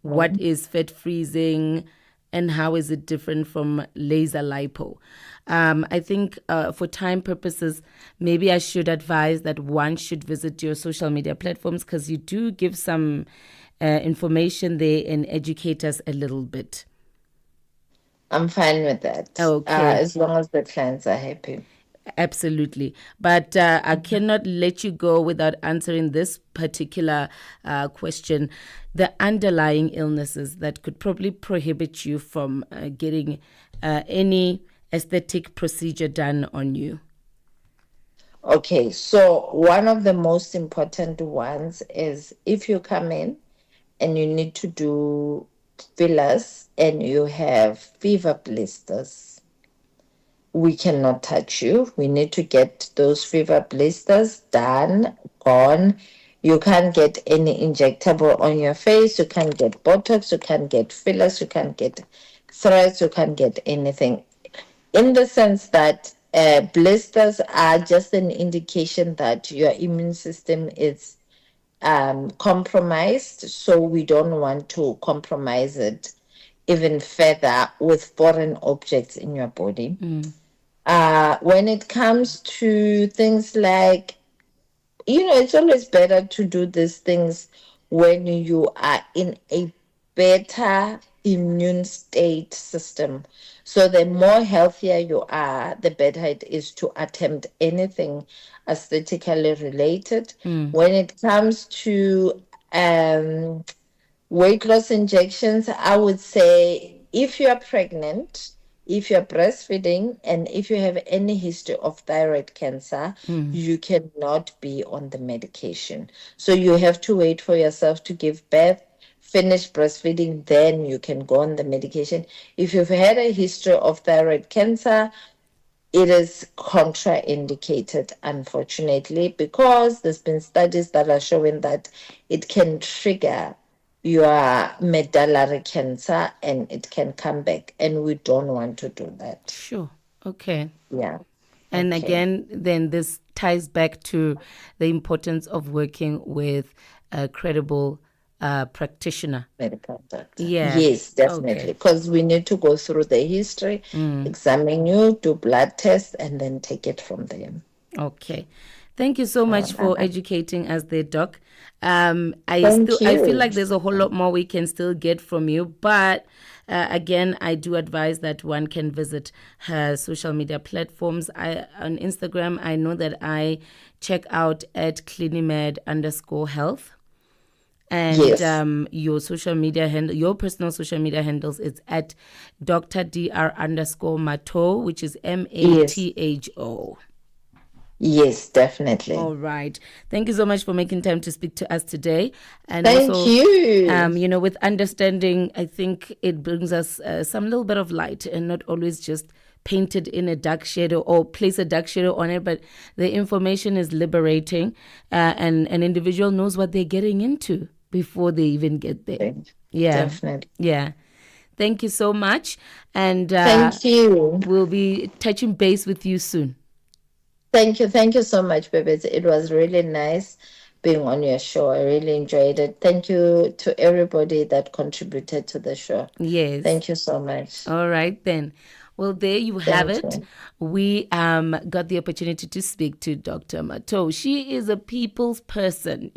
what is fat freezing, and how is it different from laser lipo. I think for time purposes, maybe I should advise that one should visit your social media platforms because you do give some information there and educate us a little bit. I'm fine with that. Okay. As long as the clients are happy. Absolutely. But I cannot let you go without answering this particular question. The underlying illnesses that could probably prohibit you from getting any aesthetic procedure done on you. Okay, so one of the most important ones is if you come in and you need to do fillers and you have fever blisters, we cannot touch you. We need to get those fever blisters done, gone. You can't get any injectable on your face. You can't get Botox. You can't get fillers. You can't get threads. You can't get anything. In the sense that blisters are just an indication that your immune system is compromised. So we don't want to compromise it even further with foreign objects in your body. When it comes to things like, it's always better to do these things when you are in a better immune state system. So the more healthier you are, the better it is to attempt anything aesthetically related. When it comes to weight loss injections, I would say if you are pregnant, if you're breastfeeding, and if you have any history of thyroid cancer, you cannot be on the medication. So you have to wait for yourself to give birth, finish breastfeeding, then you can go on the medication. If you've had a history of thyroid cancer, it is contraindicated, unfortunately, because there's been studies that are showing that it can trigger your medullary cancer and it can come back, and we don't want to do that. Sure. Okay. Yeah. And Okay. again, then this ties back to the importance of working with a credible practitioner. Medical doctor. Yeah. Yes, definitely. Okay. Because we need to go through the history, examine you, do blood tests, and then take it from there. Okay. Thank you so much for educating us there, Doc. I Thank feel you. like there's a whole lot more we can still get from you, but again, I do advise that one can visit her social media platforms. On Instagram, I know that I check out at clinimed_health. And Yes. your social media handle, your personal social media handles, it's at Dr. Dr_Matho, which is Matho. Yes, definitely. All right. Thank you so much for making time to speak to us today. And Thank also, you. with understanding, I think it brings us some little bit of light and not always just painted in a dark shadow or place a dark shadow on it, but the information is liberating and an individual knows what they're getting into before they even get there. Yeah. Definitely. Yeah. Thank you so much. And Thank you. we'll be touching base with you soon. Thank you. Thank you so much, baby. It was really nice being on your show. I really enjoyed it. Thank you to everybody that contributed to the show. Yes. Thank you so much. All right, then. Well, there you have Thank it. you. We got the opportunity to speak to Dr. Matho. She is a people's person,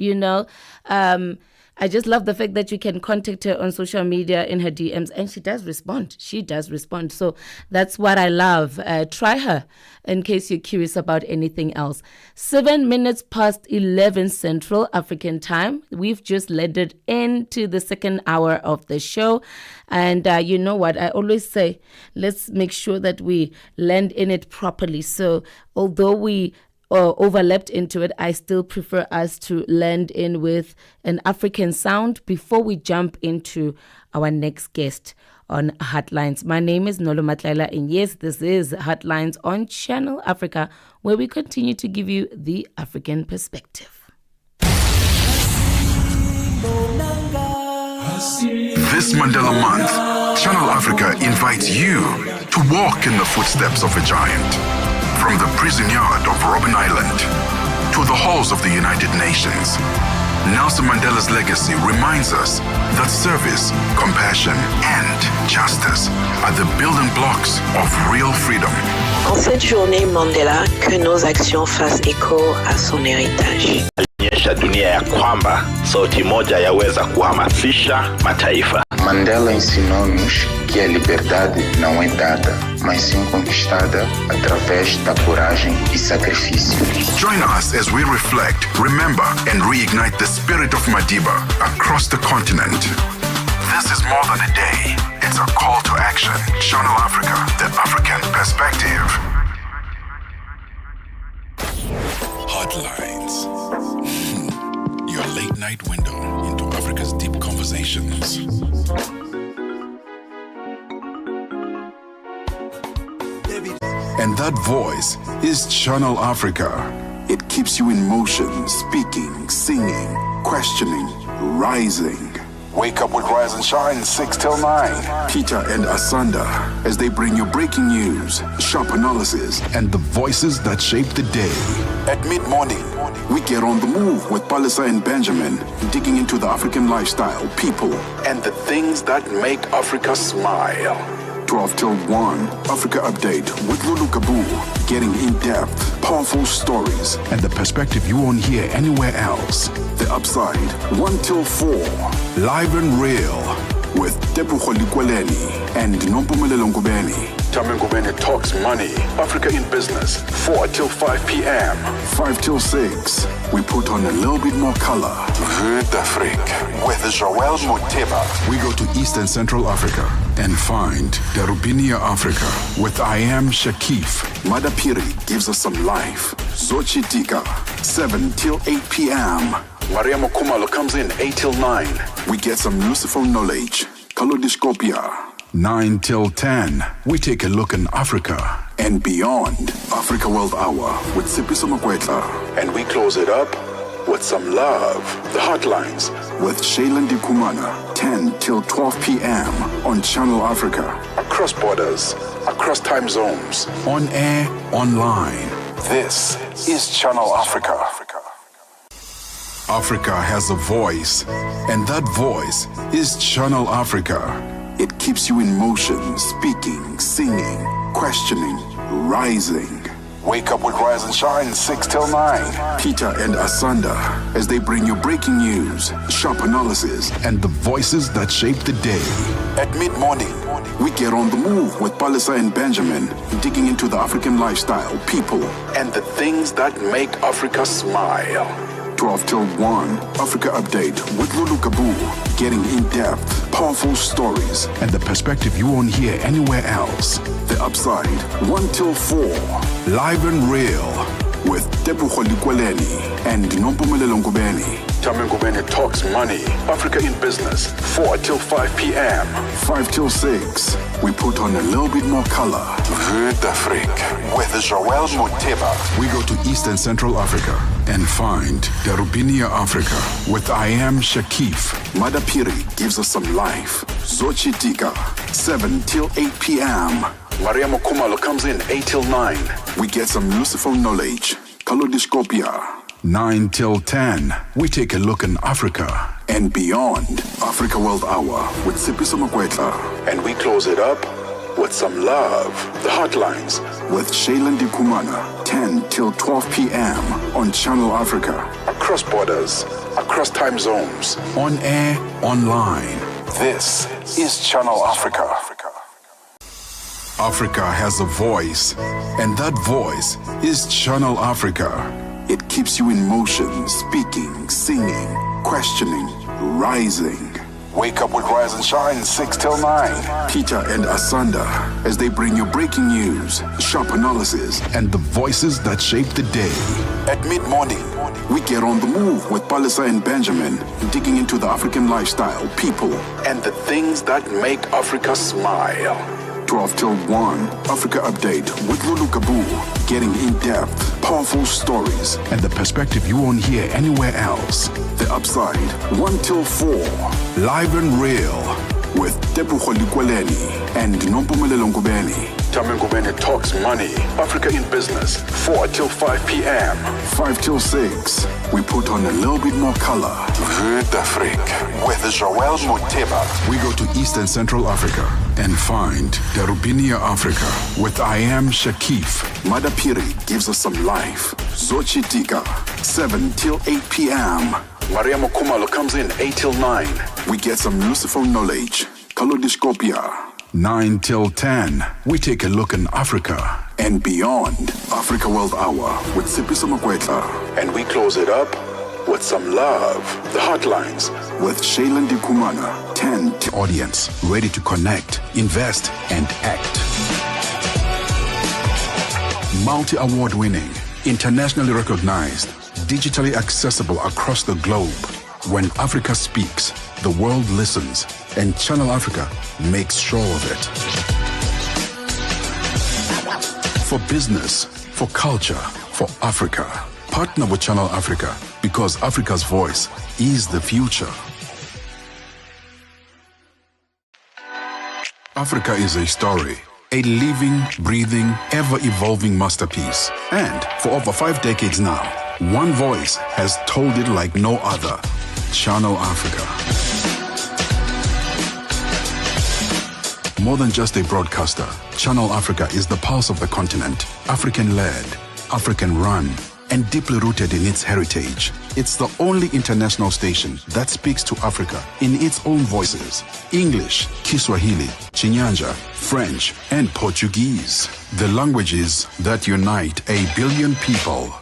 I just love the fact that you can contact her on social media in her DMs, and she does respond. So that's what I love. Try her in case you're curious about anything else. 7 minutes past 11 Central African time. We've just landed into the second hour of the show. And you know what? I always say, let's make sure that we land in it properly. So although we overlapped into it, I still prefer us to land in with an African sound before we jump into our next guest on Heartlines. My name is Nolo Matlaila, and yes, this is Heartlines on Channel Africa, where we continue to give you the African perspective. This Mandela Month, Channel Africa invites you to walk in the footsteps of a giant. From the prison yard of Robben Island to the halls of the United Nations, Nelson Mandela's legacy reminds us that service, compassion, and justice are the building blocks of real freedom. En cette journée Mandela, que nos actions fassent écho à son héritage. Alionyesha dunia ya kwamba sauti moja yaweza kuhamasisha mataifa. Mandela ensinou-nos que a liberdade não é dada, mas sim conquistada através da coragem e sacrifício. Join us as we reflect, remember, and reignite the spirit of Madiba across the continent. This is more than a day. It's a call to action. Channel Africa, the African perspective. Heartlines. Your late night window into Africa's deep conversations. And that voice is Channel Africa. It keeps you in motion, speaking, singing, questioning, rising. Wake up with Rise and Shine 6 till 9. Peter and Asanda as they bring you breaking news, sharp analysis, and the voices that shape the day. At mid-morning, we get on the move with Palisa and Benjamin, digging into the African lifestyle, people, and the things that make Africa smile. 12 till 1, Africa Update with Lulu Kabu, getting in-depth, powerful stories, and the perspective you won't hear anywhere else. The Upside, 1 till 4, live and real with Tebogo Likweleni and Nompumelelo Ngubeni. Tame Ngubeni talks money, Africa in business, 4 till 5 p.m. 5 till 6, we put on a little bit more color. Vue d'Afrique with Joel Moteba. We go to East and Central Africa and find Darubinia Africa with I Am Shakif. Madapiri gives us some life. Zochi Tika, 7 till 8 p.m. Maria Mokumalo comes in 8 till 9. We get some useful knowledge. Kalodiscopia. 9 till 10, we take a look in Africa and beyond. Africa World Hour with Sipiso Makwetla. And we close it up with some love. The Heartlines with Shailen Dikumana, 10 till 12 p.m. on Channel Africa. Across borders, across time zones. On air, online. This is Channel Africa. Africa has a voice, and that voice is Channel Africa. It keeps you in motion, speaking, singing, questioning, rising. Wake up with Rise and Shine, 6 till 9. Peter and Asanda, as they bring you breaking news, sharp analysis, and the voices that shape the day. At mid-morning, we get on the move with Palisa and Benjamin, digging into the African lifestyle, people, and the things that make Africa smile. 12 till 1, Africa Update with Lulu Kabu, getting in-depth, powerful stories, and the perspective you won't hear anywhere else. The Upside, 1 till 4, live and real, with Tebogo Likweleni and Nompumelelo Ngubeni. Tame Ngubeni talks money, Africa in business, 4 till 5 p.m. 5 till 6, we put on a little bit more color. Vue d'Afrique with Joel Moteba. We go to East and Central Africa and find Darubinia Africa with I Am Shakif. Madapiri gives us some life. Zochi Tika, 7 till 8 p.m. Maria Mokumalo comes in 8 till 9. We get some useful knowledge. Kalodiscopia. 9 till 10, we take a look in Africa and beyond. Africa World Hour with Sipiso Makwetla. And we close it up with some love. The Heartlines with Shailen Dikumana, 10 till 12 p.m. on Channel Africa. Across borders, across time zones. On air, online. This is Channel Africa. Africa has a voice, and that voice is Channel Africa. It keeps you in motion, speaking, singing, questioning, rising. Wake up with Rise and Shine, 6 till 9. Peter and Asanda, as they bring you breaking news, sharp analysis, and the voices that shape the day. At mid-morning, we get on the move with Palisa and Benjamin, digging into the African lifestyle, people, and the things that make Africa smile. 12 till 1, Africa Update with Lulu Kabu, getting in-depth, powerful stories, and the perspective you won't hear anywhere else. The Upside, 1 till 4, live and real, with Tebogo Likweleni and Nompumelelo Ngubeni. Tame Ngubeni talks money, Africa in business, 4 till 5 p.m. 5 till 6, we put on a little bit more color. Vue d'Afrique with Joel Moteba. We go to East and Central Africa and find Darubinia Africa with I Am Shakif. Madapiri gives us some life. Zochi Tika, 7 till 8 p.m. Maria Mokumalo comes in 8 till 9. We get some useful knowledge. Kalodiscopia. 9 till 10, we take a look in Africa and beyond. Africa World Hour with Sipiso Makwetla. And we close it up with some love. The Heartlines with Shailen Dikumana, 10 till audience, ready to connect, invest, and act. Multi-award winning, internationally recognized, digitally accessible across the globe. When Africa speaks, the world listens, and Channel Africa makes sure of it. For business, for culture, for Africa, partner with Channel Africa, because Africa's voice is the future. Africa is a story, a living, breathing, ever-evolving masterpiece. And for over 5 decades now, one voice has told it like no other. Channel Africa. More than just a broadcaster, Channel Africa is the pulse of the continent. African-led, African-run, and deeply rooted in its heritage. It's the only international station that speaks to Africa in its own voices: English, Kiswahili, Chinyanja, French, and Portuguese. The languages that unite 1 billion people.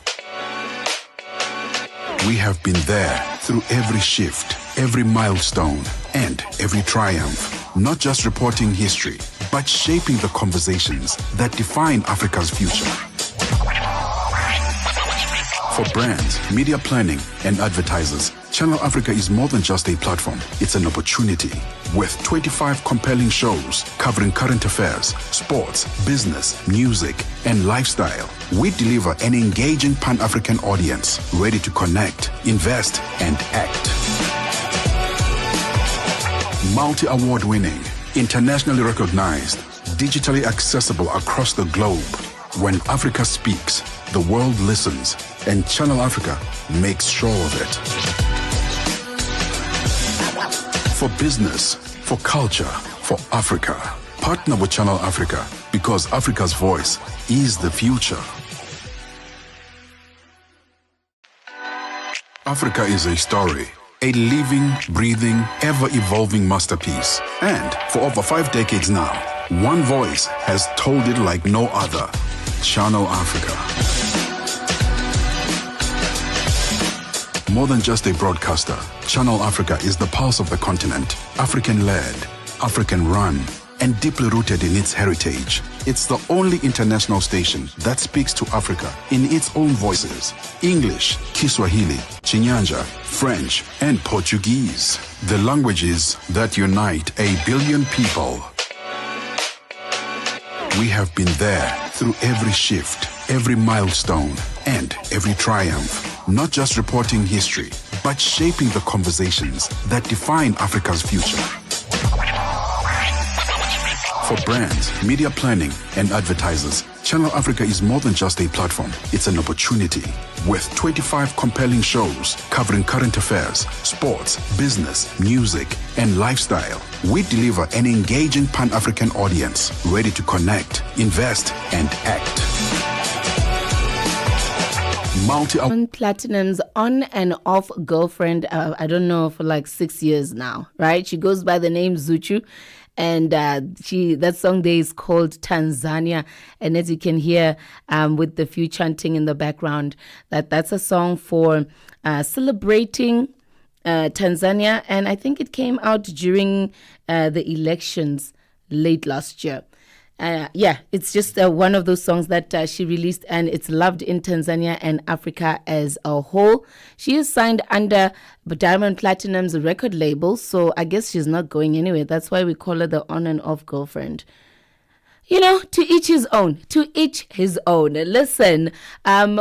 We have been there through every shift, every milestone, and every triumph. Not just reporting history, but shaping the conversations that define Africa's future. For brands, media planning, and advertisers, Channel Africa is more than just a platform. It's an opportunity. With 25 compelling shows covering current affairs, sports, business, music, and lifestyle, we deliver an engaging Pan-African audience ready to connect, invest, and act. Multi-award winning, internationally recognized, digitally accessible across the globe. When Africa speaks, the world listens, and Channel Africa makes sure of it. For business, for culture, for Africa, partner with Channel Africa, because Africa's voice is the future. Africa is a story, a living, breathing, ever-evolving masterpiece. And for over 5 decades now, one voice has told it like no other. Channel Africa. More than just a broadcaster, Channel Africa is the pulse of the continent, African-led, African-run, and deeply rooted in its heritage. It's the only international station that speaks to Africa in its own voices: English, Kiswahili, Chinyanja, French, and Portuguese. The languages that unite 1 billion people. We have been there through every shift, every milestone, and every triumph. Not just reporting history, but shaping the conversations that define Africa's future. For brands, media planning, and advertisers, Channel Africa is more than just a platform. It's an opportunity. With 25 compelling shows covering current affairs, sports, business, music, and lifestyle, we deliver an engaging Pan-African audience ready to connect, invest, and act. Platinum's on and off girlfriend, I don't know, for like 6 years now, right? She goes by the name Zuchu. And that song there is called Tanzania. And as you can hear with the few chanting in the background, that's a song for celebrating Tanzania. And I think it came out during the elections late last year. It's just one of those songs that she released, and it's loved in Tanzania and Africa as a whole. She is signed under Diamond Platinum's record label, so I guess she's not going anywhere. That's why we call her the on and off girlfriend. You know, to each his own. To each his own. Listen,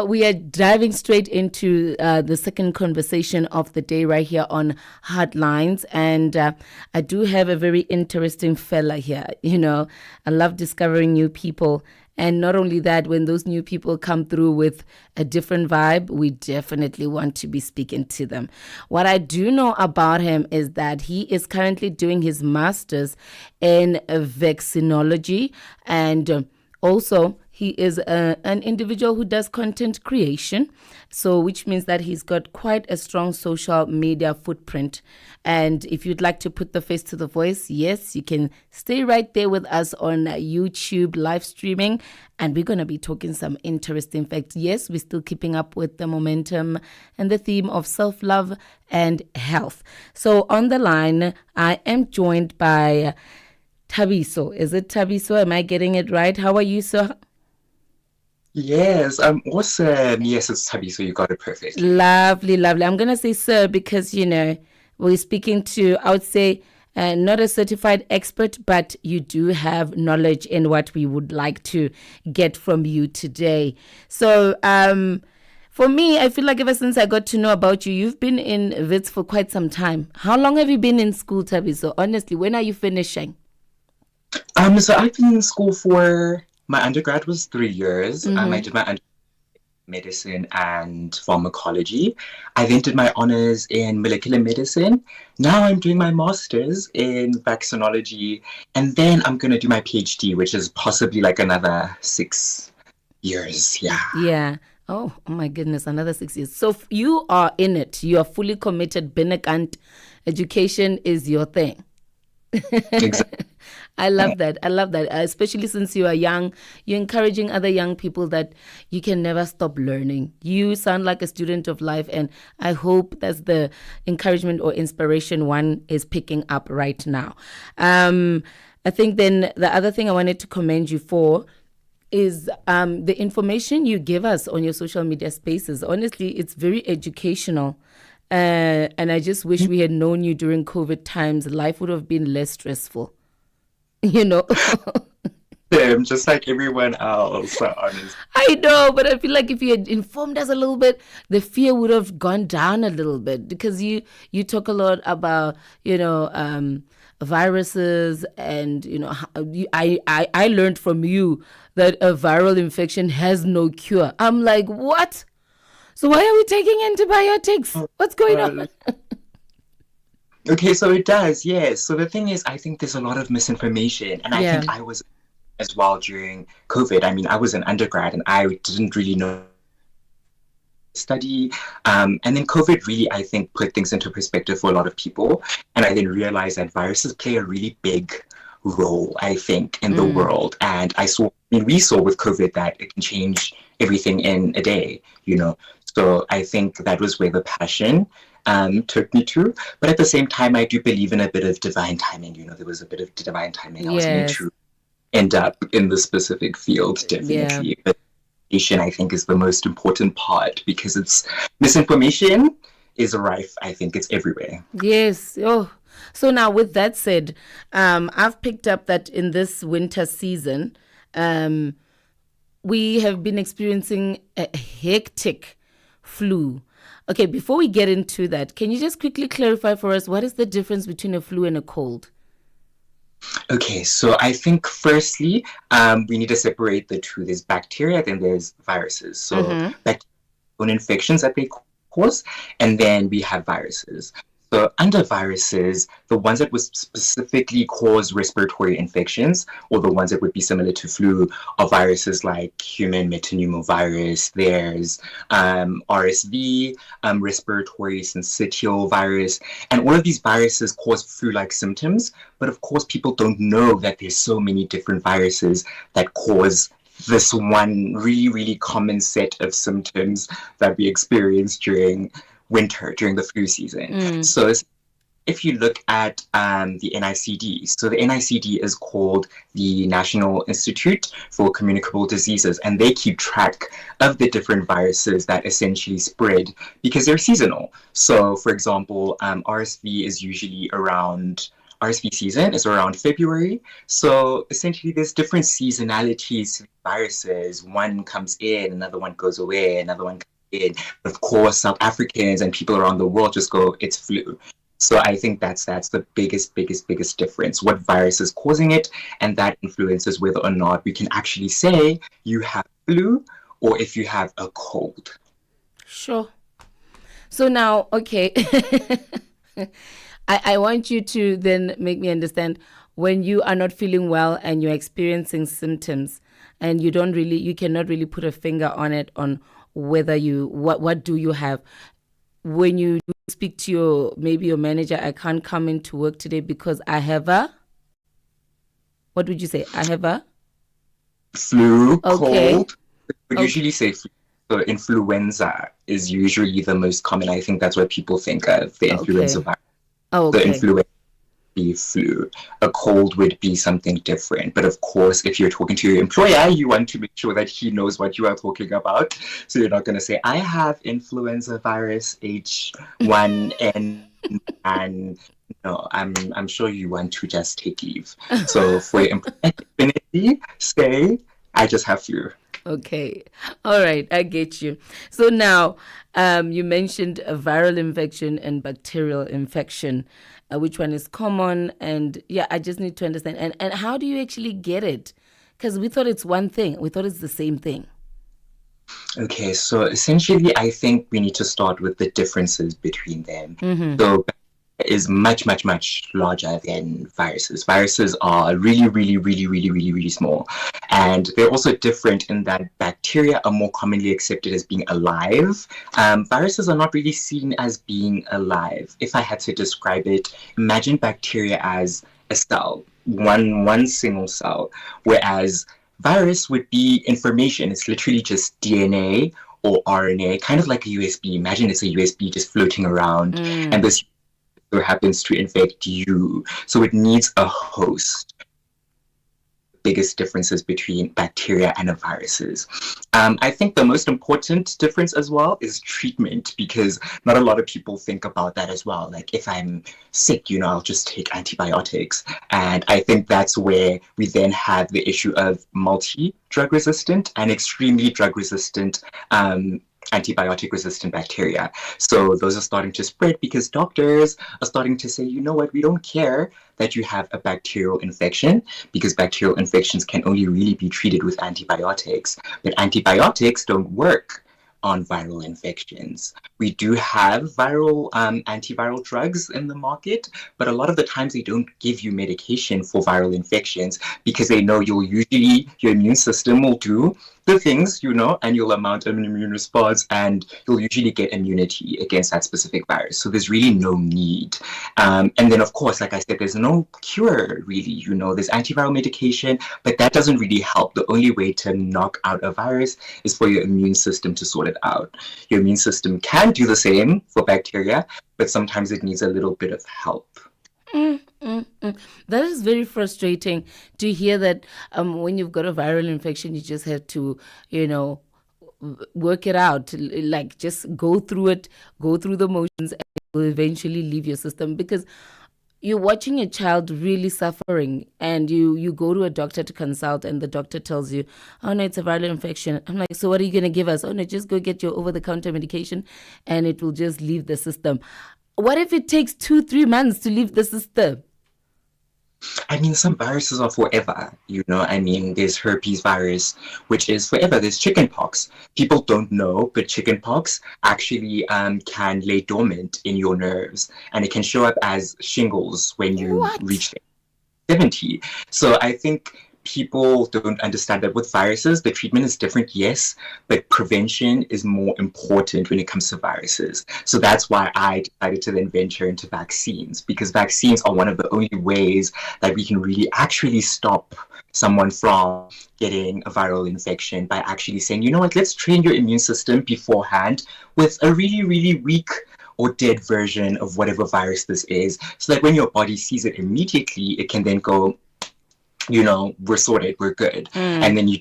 we are diving straight into the second conversation of the day right here on Heartlines. And I do have a very interesting fella here. You know, I love discovering new people. And not only that, when those new people come through with a different vibe, we definitely want to be speaking to them. What I do know about him is that he is currently doing his master's in vaccinology, and also he is an individual who does content creation, so which means that he's got quite a strong social media footprint. And if you'd like to put the face to the voice, yes, you can stay right there with us on YouTube live streaming, and we're going to be talking some interesting facts. Yes, we're still keeping up with the momentum and the theme of self-love and health. So on the line, I am joined by Thabiso. Is it Thabiso? Am I getting it right? How are you, sir? Yes, awesome. Yes, it's Thabiso. You got it perfect. Lovely, lovely. I'm going to say sir because, you know, we're speaking to, I would say, not a certified expert, but you do have knowledge in what we would like to get from you today. So for me, I feel like ever since I got to know about you, you've been in Wits for quite some time. How long have you been in school, Thabiso? Honestly, when are you finishing? So I've been in school for, my undergrad was 3 years. Mm-hmm. I did my undergrad in medicine and pharmacology. I then did my honors in molecular medicine. Now I'm doing my master's in vaccinology, and then I'm going to do my PhD, which is possibly like another 6 years. Yeah. Yeah. Oh my goodness, another 6 years. So you are in it. You are fully committed. Binekant. Education is your thing. Exactly. I love that. I love that. Especially since you are young, you're encouraging other young people that you can never stop learning. You sound like a student of life, and I hope that's the encouragement or inspiration one is picking up right now. I think then the other thing I wanted to commend you for is the information you give us on your social media spaces. Honestly, it's very educational. And I just wish we had known you during COVID times. Life would have been less stressful, you know. Just like everyone else, honestly. I know, but I feel like if you had informed us a little bit, the fear would have gone down a little bit, because you talk a lot about, viruses, and I learned from you that a viral infection has no cure. I'm like, what? So why are we taking antibiotics? What's going on? Okay, so it does, yes. So the thing is, I think there's a lot of misinformation, and I think I was as well during COVID. I mean, I was an undergrad and I didn't really know study. And then COVID really, I think, put things into perspective for a lot of people. And I then realized that viruses play a really big role, I think, in the world. And we saw with COVID that it can change everything in a day, So I think that was where the passion took me to. But at the same time, I do believe in a bit of divine timing. There was a bit of divine timing. I was meant to end up in the specific field, definitely. Yeah. But education, I think, is the most important part, because it's misinformation is rife. I think it's everywhere. Yes. Oh, so now with that said, I've picked up that in this winter season, we have been experiencing a hectic flu. Okay, before we get into that, can you just quickly clarify for us what is the difference between a flu and a cold? Okay, so I think firstly, we need to separate the two. There's bacteria, then there's viruses. So bacterial infections that they cause, and then we have viruses. So under viruses, the ones that would specifically cause respiratory infections, or the ones that would be similar to flu, are viruses like human metapneumovirus. There's RSV, respiratory syncytial virus, and all of these viruses cause flu-like symptoms. But of course, people don't know that there's so many different viruses that cause this one really, really common set of symptoms that we experience during winter, during the flu season. So if you look at the NICD, so the NICD is called the National Institute for Communicable Diseases, and they keep track of the different viruses that essentially spread because they're seasonal. So for example, RSV season is around February. So essentially there's different seasonalities to viruses. One comes in, another one goes away, another one comes in. Of course, South Africans and people around the world just go, it's flu. So I think that's the biggest difference. What virus is causing it, and that influences whether or not we can actually say you have flu or if you have a cold. Sure. So now, okay, I want you to then make me understand when you are not feeling well and you're experiencing symptoms and you cannot really put a finger on it, on whether what do you have. When you speak to your manager, I can't come into work today because I have what would you say? I have a flu, cold. We usually say flu. So influenza is usually the most common. I think that's what people think of, the influenza virus. The influenza be flu. A cold would be something different. But of course, if you're talking to your employer, you want to make sure that he knows what you are talking about. So you're not going to say, I have influenza virus H1N and no, I'm sure you want to just take leave. So for your employer, definitely say, I just have flu. Okay. All right. I get you. So now you mentioned a viral infection and bacterial infection. Which one is common? And I just need to understand. And how do you actually get it? Because we thought it's one thing. We thought it's the same thing. Okay. So essentially, I think we need to start with the differences between them. So is much larger than viruses. Viruses are really small. And they're also different in that bacteria are more commonly accepted as being alive. Viruses are not really seen as being alive. If I had to describe it, imagine bacteria as a cell, one single cell, whereas virus would be information. It's literally just DNA or RNA, kind of like a USB. Imagine it's a USB just floating around, and this happens to infect you. So it needs a host. Biggest differences between bacteria and viruses. I think the most important difference as well is treatment, because not a lot of people think about that as well. Like, if I'm sick, I'll just take antibiotics. And I think that's where we then have the issue of multi-drug resistant and extremely drug resistant antibiotic resistant bacteria. So those are starting to spread because doctors are starting to say, you know what, we don't care that you have a bacterial infection, because bacterial infections can only really be treated with antibiotics. But antibiotics don't work on viral infections. We do have viral antiviral drugs in the market, but a lot of the times they don't give you medication for viral infections because they know your immune system will do the things, and you'll mount an immune response, and you'll usually get immunity against that specific virus. So there's really no need. And then, of course, like I said, there's no cure, really. There's antiviral medication, but that doesn't really help. The only way to knock out a virus is for your immune system to sort it out. Your immune system can do the same for bacteria, but sometimes it needs a little bit of help. That is very frustrating to hear that when you've got a viral infection, you just have to, work it out, like just go through it, go through the motions, and it will eventually leave your system, because you're watching a child really suffering, and you go to a doctor to consult, and the doctor tells you, oh no, it's a viral infection. I'm like, so what are you going to give us? Oh no, just go get your over-the-counter medication and it will just leave the system. What if it takes 2-3 months to leave the system? I mean, some viruses are forever, there's herpes virus, which is forever. There's chickenpox. People don't know, but chickenpox actually can lay dormant in your nerves, and it can show up as shingles when you reach 70. So I think people don't understand that with viruses, the treatment is different, yes, but prevention is more important when it comes to viruses. So that's why I decided to then venture into vaccines, because vaccines are one of the only ways that we can really actually stop someone from getting a viral infection, by actually saying, you know what, let's train your immune system beforehand with a really, really weak or dead version of whatever virus this is, so that when your body sees it immediately, it can then go, we're sorted, we're good. And then you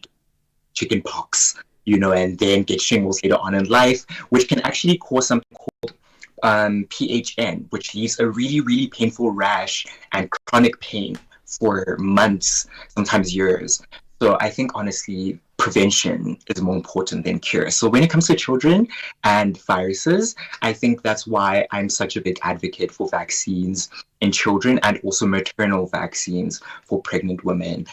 chicken pox, and then get shingles later on in life, which can actually cause something called PHN, which leaves a really, really painful rash and chronic pain for months, sometimes years. So I think, honestly, prevention is more important than cure. So when it comes to children and viruses, I think that's why I'm such a big advocate for vaccines in children, and also maternal vaccines for pregnant women,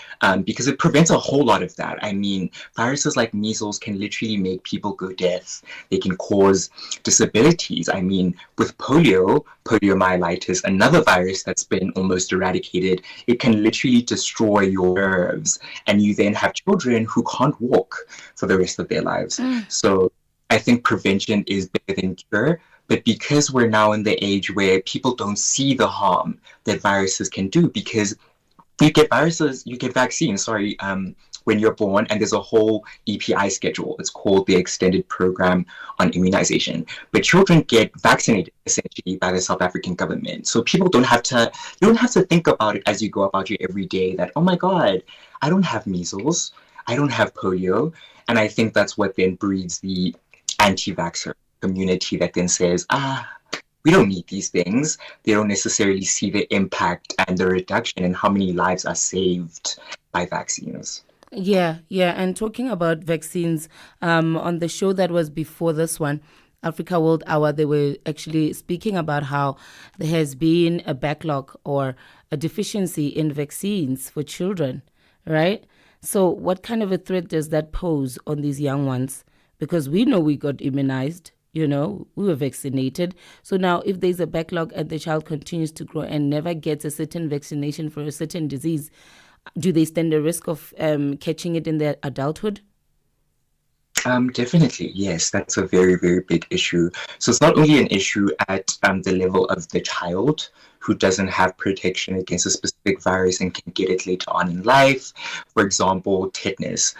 because it prevents a whole lot of that. I mean, viruses like measles can literally make people go deaf. They can cause disabilities. I mean, with poliomyelitis, another virus that's been almost eradicated, it can literally destroy your nerves, and you then have children who can't walk for the rest of their lives. So I think prevention is better than cure. But because we're now in the age where people don't see the harm that viruses can do, because you get vaccines, when you're born, and there's a whole EPI schedule. It's called the Extended Program on Immunization. But children get vaccinated essentially by the South African government. So people you don't have to think about it as you go about your everyday, that, oh my God, I don't have measles, I don't have polio. And I think that's what then breeds the anti-vaxxer community that then says, we don't need these things. They don't necessarily see the impact and the reduction in how many lives are saved by vaccines. Yeah. And talking about vaccines, on the show that was before this one, Africa World Hour, they were actually speaking about how there has been a backlog or a deficiency in vaccines for children, right? So what kind of a threat does that pose on these young ones? Because we know we got immunized, we were vaccinated. So now if there's a backlog and the child continues to grow and never gets a certain vaccination for a certain disease, do they stand a risk of catching it in their adulthood? Definitely, yes. That's a very, very big issue. So it's not only an issue at the level of the child who doesn't have protection against a specific virus and can get it later on in life. For example, tetanus.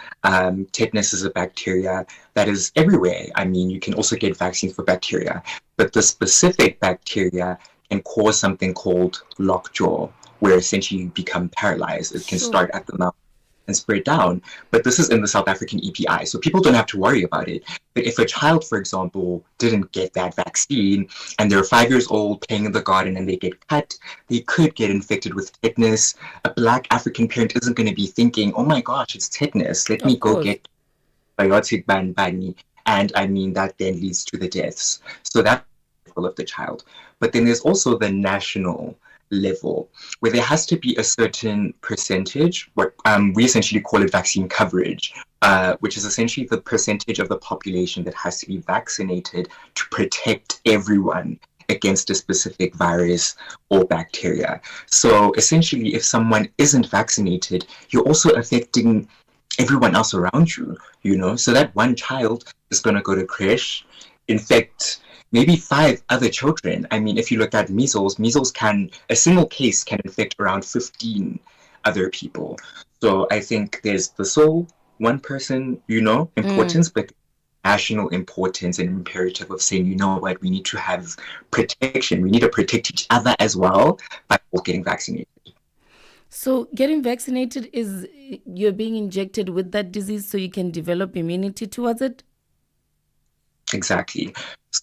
Tetanus is a bacteria that is everywhere. I mean, you can also get vaccines for bacteria, but the specific bacteria can cause something called lockjaw, where essentially you become paralyzed. It can start at the mouth and spread down. But this is in the South African EPI, so people don't have to worry about it. But if a child, for example, didn't get that vaccine and they're 5 years old playing in the garden and they get cut, they could get infected with tetanus. A Black African parent isn't going to be thinking, oh my gosh, it's tetanus. Let me go get biotic bani. And I mean, that then leads to the deaths. So that's of the child. But then there's also the national level, where there has to be a certain percentage, what we essentially call it vaccine coverage, which is essentially the percentage of the population that has to be vaccinated to protect everyone against a specific virus or bacteria. So essentially, if someone isn't vaccinated, you're also affecting everyone else around you, you know? So that one child is going to go to creche, infect maybe 5 other children. I mean, if you look at measles a single case can infect around 15 other people. So I think there's the sole one person, importance, but national importance and imperative of saying, you know what, we need to have protection. We need to protect each other as well by all getting vaccinated. So getting vaccinated is you're being injected with that disease so you can develop immunity towards it? Exactly.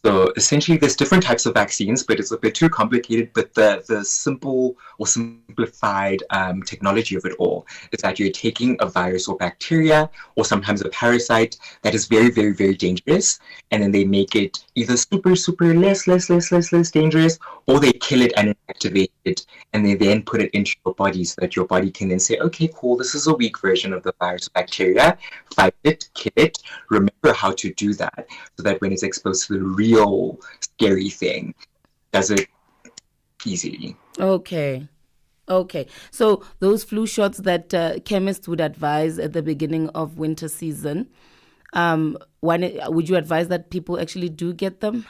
So essentially, there's different types of vaccines, but it's a bit too complicated. But the simple or simplified technology of it all is that you're taking a virus or bacteria or sometimes a parasite that is very, very, very dangerous, and then they make it either super, super less dangerous, or they kill it and inactivate it, and they then put it into your body so that your body can then say, okay, cool, this is a weak version of the virus or bacteria, fight it, kill it, remember how to do that, so that when it's exposed to the real scary thing, does it easily. Okay. So those flu shots that chemists would advise at the beginning of winter season, would you advise that people actually do get them?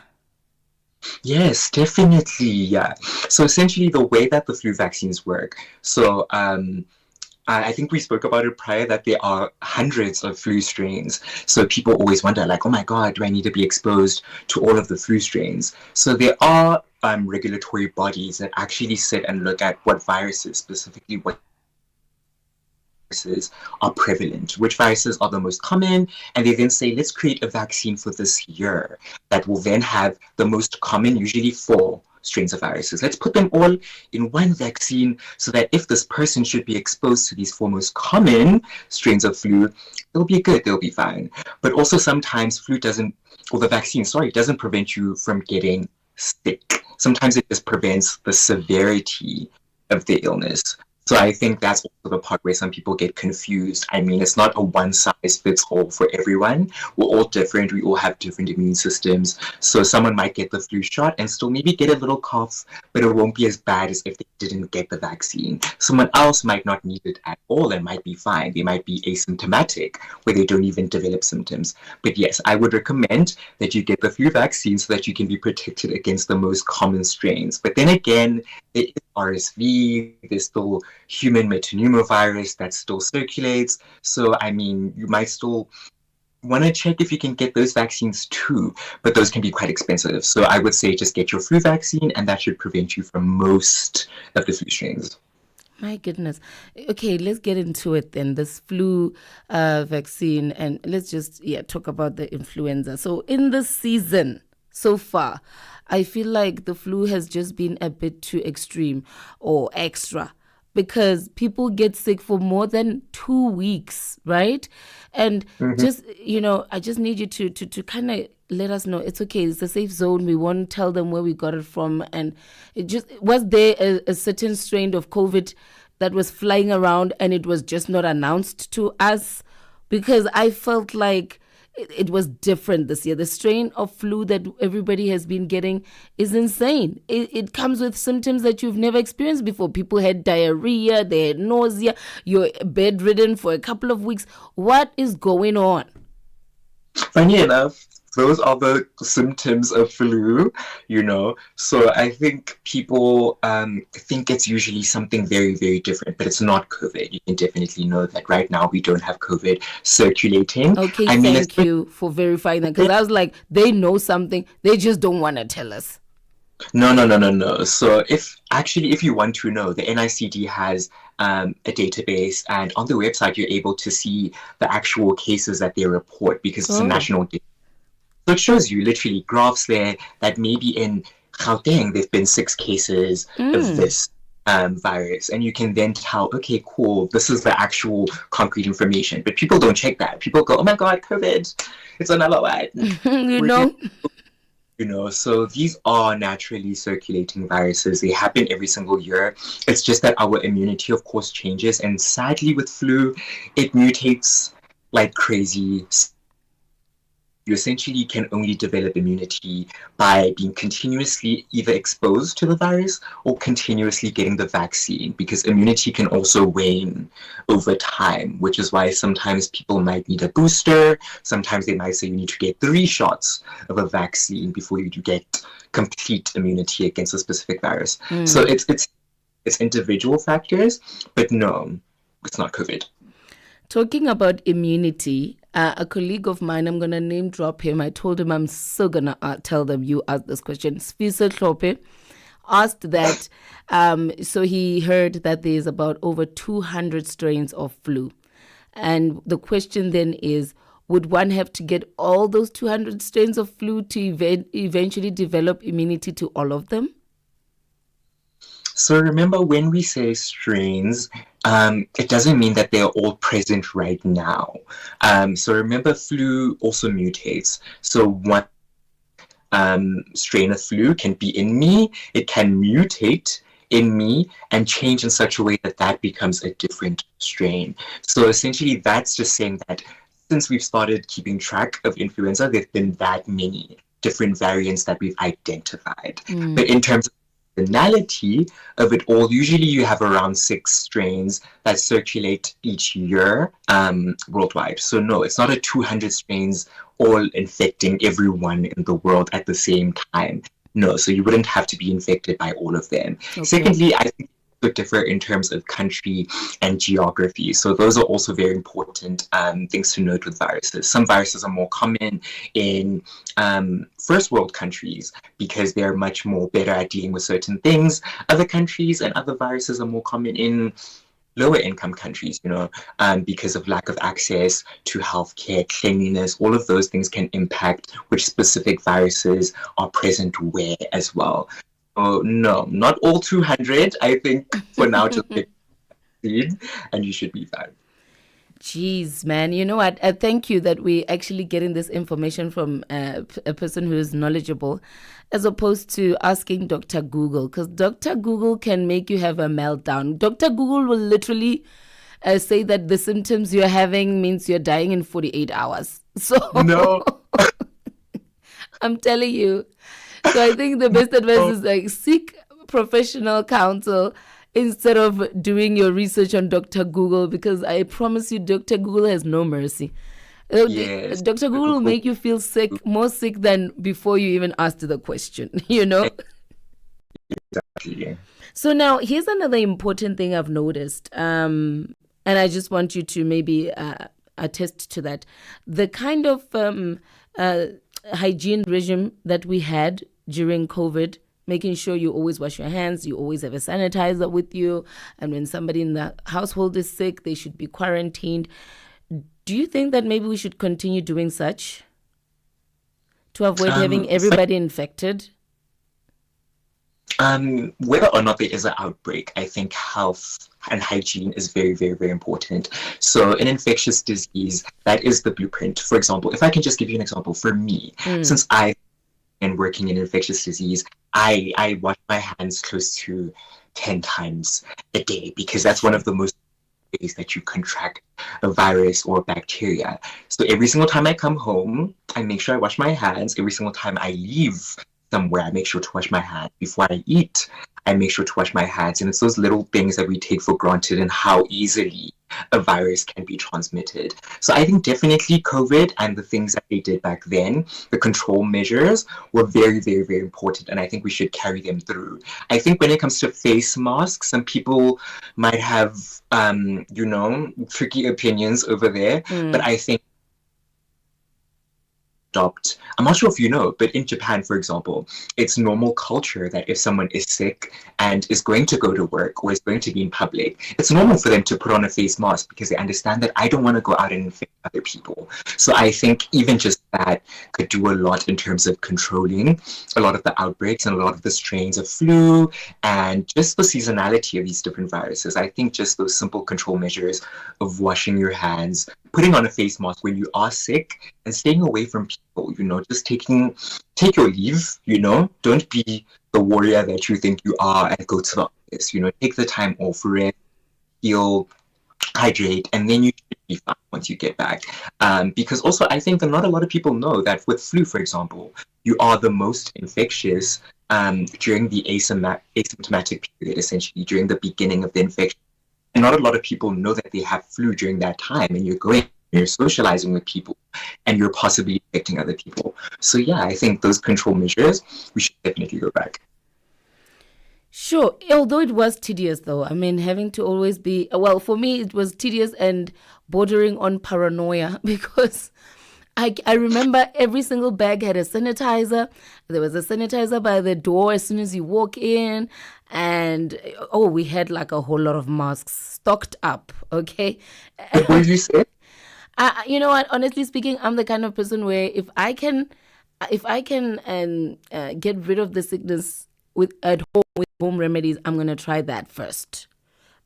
Yes, definitely. Yeah. So essentially, the way that the flu vaccines work. So I think we spoke about it prior that there are hundreds of flu strains. So people always wonder, like, oh my God, do I need to be exposed to all of the flu strains? So there are regulatory bodies that actually sit and look at what viruses, specifically what viruses are prevalent, which viruses are the most common, and they then say, let's create a vaccine for this year that will then have the most common, usually 4 strains of viruses. Let's put them all in one vaccine so that if this person should be exposed to these 4 most common strains of flu, they'll be good, they'll be fine. But also sometimes the vaccine doesn't prevent you from getting sick. Sometimes it just prevents the severity of the illness. So I think that's also the part where some people get confused. I mean, it's not a one-size-fits-all for everyone. We're all different. We all have different immune systems. So someone might get the flu shot and still maybe get a little cough, but it won't be as bad as if they didn't get the vaccine. Someone else might not need it at all and might be fine. They might be asymptomatic, where they don't even develop symptoms. But yes, I would recommend that you get the flu vaccine so that you can be protected against the most common strains. But then again, there is RSV, there's still human metapneumovirus that still circulates. So, I mean, you might still want to check if you can get those vaccines too, but those can be quite expensive. So I would say just get your flu vaccine, and that should prevent you from most of the flu strains. My goodness. Okay, let's get into it then. This flu vaccine, and let's just talk about the influenza. So in this season so far, I feel like the flu has just been a bit too extreme or extra, because people get sick for more than 2 weeks, right? And just, I just need you to kind of let us know it's okay, it's a safe zone. We won't tell them where we got it from. And was there a certain strain of COVID that was flying around and it was just not announced to us? Because I felt like it was different this year. The strain of flu that everybody has been getting is insane. It comes with symptoms that you've never experienced before. People had diarrhea, they had nausea, you're bedridden for a couple of weeks. What is going on? Funny enough, those are the symptoms of flu, So I think people think it's usually something very, very different, but it's not COVID. You can definitely know that right now we don't have COVID circulating. Okay, thank you for verifying that, because I was like, they know something, they just don't want to tell us. No. So if you want to know, the NICD has a database, and on the website you're able to see the actual cases that they report, because it's a national data. So it shows you literally graphs there that maybe in Gauteng there've been 6 cases of this virus, and you can then tell, okay, cool, this is the actual concrete information. But people don't check that. People go, oh my God, COVID, it's another one. So these are naturally circulating viruses. They happen every single year. It's just that our immunity, of course, changes. And sadly, with flu, it mutates like crazy. You essentially can only develop immunity by being continuously either exposed to the virus or continuously getting the vaccine, because immunity can also wane over time, which is why sometimes people might need a booster. Sometimes they might say you need to get 3 shots of a vaccine before you do get complete immunity against a specific virus. So it's individual factors, but no, it's not COVID. Talking about immunity, a colleague of mine, I'm going to name drop him. I told him I'm so going to tell them you asked this question. Spisa Klope asked that, so he heard that there's about over 200 strains of flu. And the question then is, would one have to get all those 200 strains of flu to eventually develop immunity to all of them? So remember, when we say strains, it doesn't mean that they're all present right now. So remember, flu also mutates. So one strain of flu can be in me, it can mutate in me and change in such a way that that becomes a different strain. So essentially, that's just saying that since we've started keeping track of influenza, there's been that many different variants that we've identified. But in terms of finality of it all, usually you have around 6 strains that circulate each year worldwide. So no, it's not a 200 strains all infecting everyone in the world at the same time. No, so you wouldn't have to be infected by all of them. Okay. Secondly, I think it would differ in terms of country and geography. So those are also very important things to note with viruses. Some viruses are more common in first world countries because they're much more better at dealing with certain things. Other countries and other viruses are more common in lower income countries, because of lack of access to healthcare, cleanliness. All of those things can impact which specific viruses are present where as well. Oh, no, not all 200. I think for now, just get vaccine and you should be fine. Jeez, man. You know what? Thank you that we're actually getting this information from a person who is knowledgeable, as opposed to asking Dr. Google, because Dr. Google can make you have a meltdown. Dr. Google will literally say that the symptoms you're having means you're dying in 48 hours. So no, I'm telling you. So I think the best advice is like seek professional counsel instead of doing your research on Dr. Google, because I promise you, Dr. Google has no mercy. Yes. Dr. Google will make you feel sick, more sick than before you even asked the question, Exactly. So now here's another important thing I've noticed, and I just want you to maybe attest to that. The kind of hygiene regime that we had during COVID, making sure you always wash your hands, you always have a sanitizer with you, and when somebody in the household is sick, they should be quarantined. Do you think that maybe we should continue doing such to avoid having everybody infected? Whether or not there is an outbreak, I think health and hygiene is very, very, very important. So in infectious disease, that is the blueprint. For example, if I can just give you an example, for me, since I've been working in infectious disease, I wash my hands close to 10 times a day, because that's one of the most ways that you contract a virus or bacteria. So every single time I come home, I make sure I wash my hands. Every single time I leave somewhere, I make sure to wash my hands. Before I eat, I make sure to wash my hands. And it's those little things that we take for granted and how easily a virus can be transmitted. So I think definitely COVID and the things that they did back then, the control measures, were very, very, very important. And I think we should carry them through. I think when it comes to face masks, some people might have, tricky opinions over there. But I think I'm not sure if you know, but in Japan, for example, it's normal culture that if someone is sick and is going to go to work or is going to be in public, it's normal for them to put on a face mask because they understand that I don't want to go out and infect other people. So I think even just that could do a lot in terms of controlling a lot of the outbreaks and a lot of the strains of flu and just the seasonality of these different viruses. I think just those simple control measures of washing your hands, putting on a face mask when you are sick, and staying away from people, just take your leave, don't be the warrior that you think you are and go to the office, take the time off, rest, heal, hydrate, and then you should be fine once you get back. Because also I think that not a lot of people know that with flu, for example, you are the most infectious during the asymptomatic period, essentially during the beginning of the infection. And not a lot of people know that they have flu during that time, and you're socializing with people and you're possibly infecting other people. So yeah, I think those control measures, we should definitely go back. Sure. Although it was tedious, though. I mean, having to always be, well, for me, it was tedious and bordering on paranoia because I remember every single bag had a sanitizer. There was a sanitizer by the door as soon as you walk in. And, we had like a whole lot of masks stocked up, okay? What did you say? You know what? Honestly speaking, I'm the kind of person where if I can get rid of the sickness at home with home remedies, I'm gonna try that first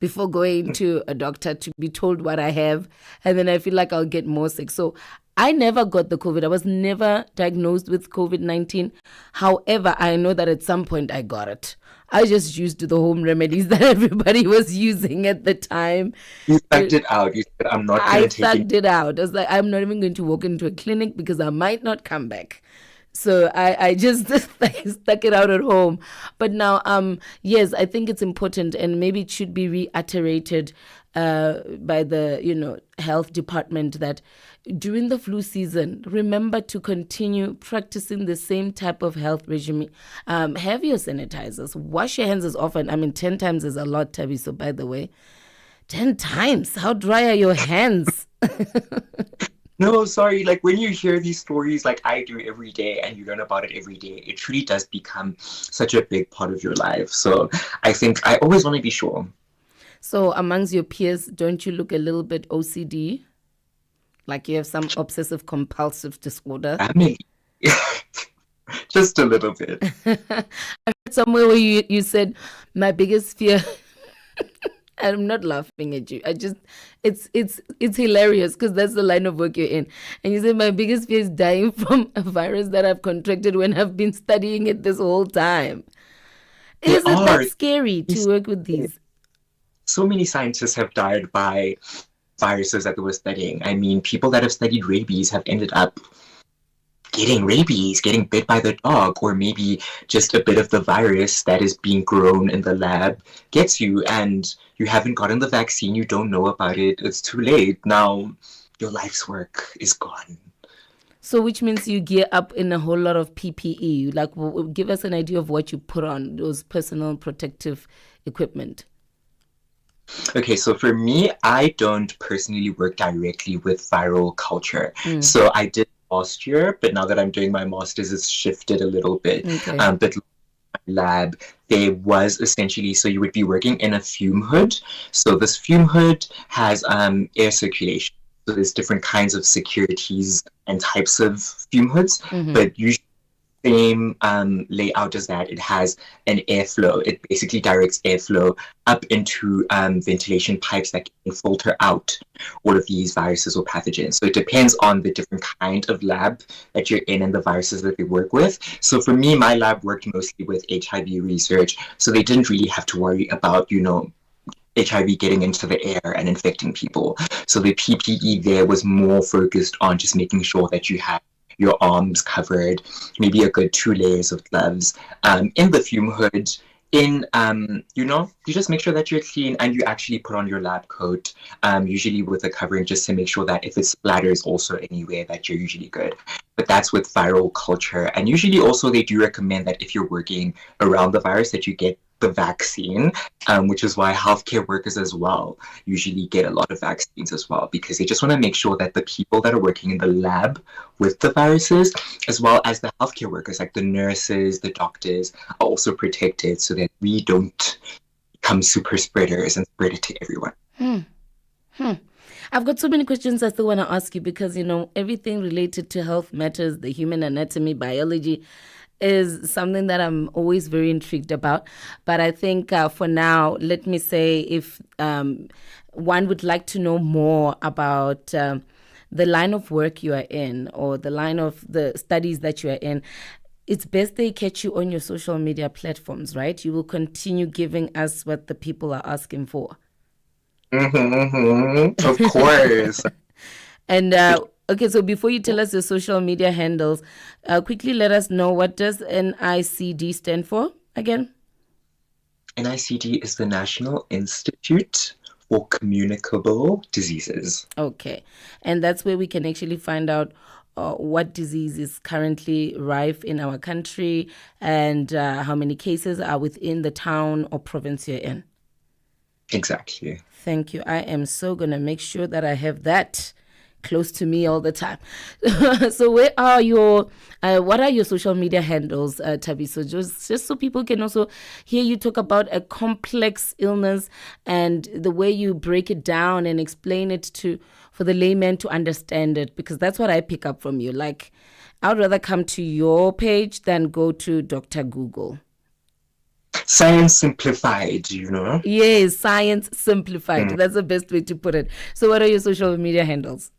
before going to a doctor to be told what I have, and then I feel like I'll get more sick. So I never got the COVID. I was never diagnosed with COVID-19. However, I know that at some point I got it. I just used the home remedies that everybody was using at the time. You sucked it out. You said, I'm not going to take it. I sucked it out. I was like, I'm not even going to walk into a clinic because I might not come back. So I just stuck it out at home. But now, yes, I think it's important, and maybe it should be reiterated by the health department that during the flu season, remember to continue practicing the same type of health regime. Have your sanitizers. Wash your hands as often. 10 times is a lot, Tabi. So by the way, 10 times. How dry are your hands? No, sorry. Like when you hear these stories like I do every day and you learn about it every day, it truly does become such a big part of your life. So I think I always want to be sure. So amongst your peers, don't you look a little bit OCD? Like you have some obsessive compulsive disorder? Family. Just a little bit. I heard somewhere where you said, my biggest fear... I'm not laughing at you. It's hilarious because that's the line of work you're in. And you said my biggest fear is dying from a virus that I've contracted when I've been studying it this whole time. Isn't that scary to work with these? So many scientists have died by viruses that they were studying. People that have studied rabies have ended up getting rabies, getting bit by the dog, or maybe just a bit of the virus that is being grown in the lab gets you and you haven't gotten the vaccine, you don't know about it, it's too late. Now your life's work is gone. So which means you gear up in a whole lot of PPE. Like, give us an idea of what you put on, those personal protective equipment. Okay, so for me, I don't personally work directly with viral culture. So I did last year, but now that I'm doing my master's, it's shifted a little bit. Okay. But lab, there was essentially, so you would be working in a fume hood. So this fume hood has air circulation. So there's different kinds of securities and types of fume hoods, but usually same layout as that. It has an airflow. It basically directs airflow up into ventilation pipes that can filter out all of these viruses or pathogens. So it depends on the different kind of lab that you're in and the viruses that they work with. So for me, my lab worked mostly with HIV research. So they didn't really have to worry about, HIV getting into the air and infecting people. So the PPE there was more focused on just making sure that you have your arms covered, maybe a good 2 layers of gloves, in the fume hood, you just make sure that you're clean, and you actually put on your lab coat, usually with a covering, just to make sure that if it splatters also anywhere, that you're usually good. But that's with viral culture. And usually also they do recommend that if you're working around the virus, that you get the vaccine, which is why healthcare workers as well usually get a lot of vaccines as well, because they just want to make sure that the people that are working in the lab with the viruses, as well as the healthcare workers, like the nurses, the doctors, are also protected, so that we don't become super spreaders and spread it to everyone. I've got so many questions I still want to ask you, because, everything related to health matters, the human anatomy, biology, is something that I'm always very intrigued about. But I think for now, let me say, if one would like to know more about the line of work you are in, or the line of the studies that you are in, it's best they catch you on your social media platforms, right? You will continue giving us what the people are asking for. Of course. And okay, so before you tell us your social media handles, quickly let us know, what does NICD stand for again? NICD is the National Institute for Communicable Diseases. Okay, and that's where we can actually find out what disease is currently rife in our country, and how many cases are within the town or province you're in. Exactly. Thank you. I am so going to make sure that I have that close to me all the time. So where are what are your social media handles, Tabi? So just so people can also hear you talk about a complex illness, and the way you break it down and explain it for the layman to understand it, because that's what I pick up from you. Like, I'd rather come to your page than go to Dr. Google. Science simplified, Yes, science simplified. That's the best way to put it. So what are your social media handles?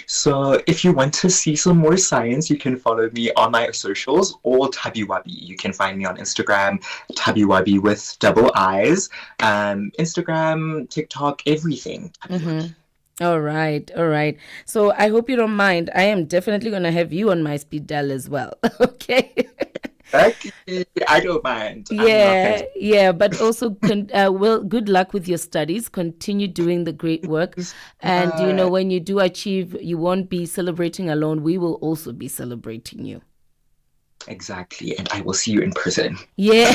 So if you want to see some more science, you can follow me on my socials, or Tabiwabi. You can find me on Instagram, Tabiwabi with double I's, Instagram, TikTok, everything. All right. So I hope you don't mind. I am definitely going to have you on my speed dial as well. Okay. I don't mind. Yeah, but also, good luck with your studies. Continue doing the great work. And, when you do achieve, you won't be celebrating alone. We will also be celebrating you. Exactly. And I will see you in person. Yeah,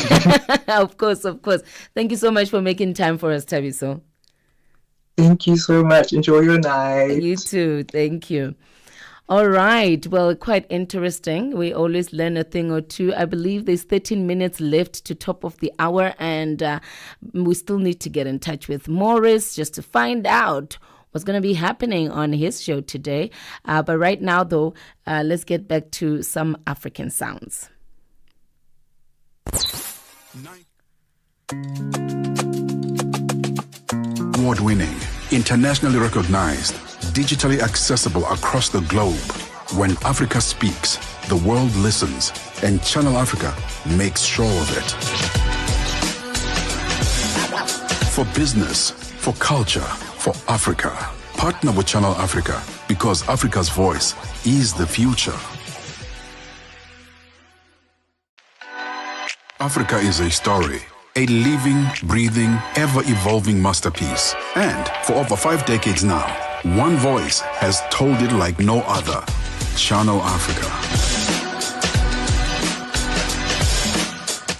of course. Thank you so much for making time for us, Tabiso. Thank you so much. Enjoy your night. You too. Thank you. All right. Well, quite interesting. We always learn a thing or two. I believe there's 13 minutes left to top of the hour, and we still need to get in touch with Morris just to find out what's going to be happening on his show today. But right now, though, let's get back to some African sounds. Award-winning, internationally recognized, digitally accessible across the globe. When Africa speaks, the world listens, and Channel Africa makes sure of it. For business, for culture, for Africa, partner with Channel Africa, because Africa's voice is the future. Africa is a story. A living, breathing, ever-evolving masterpiece. And for over 5 decades now, one voice has told it like no other. Channel Africa.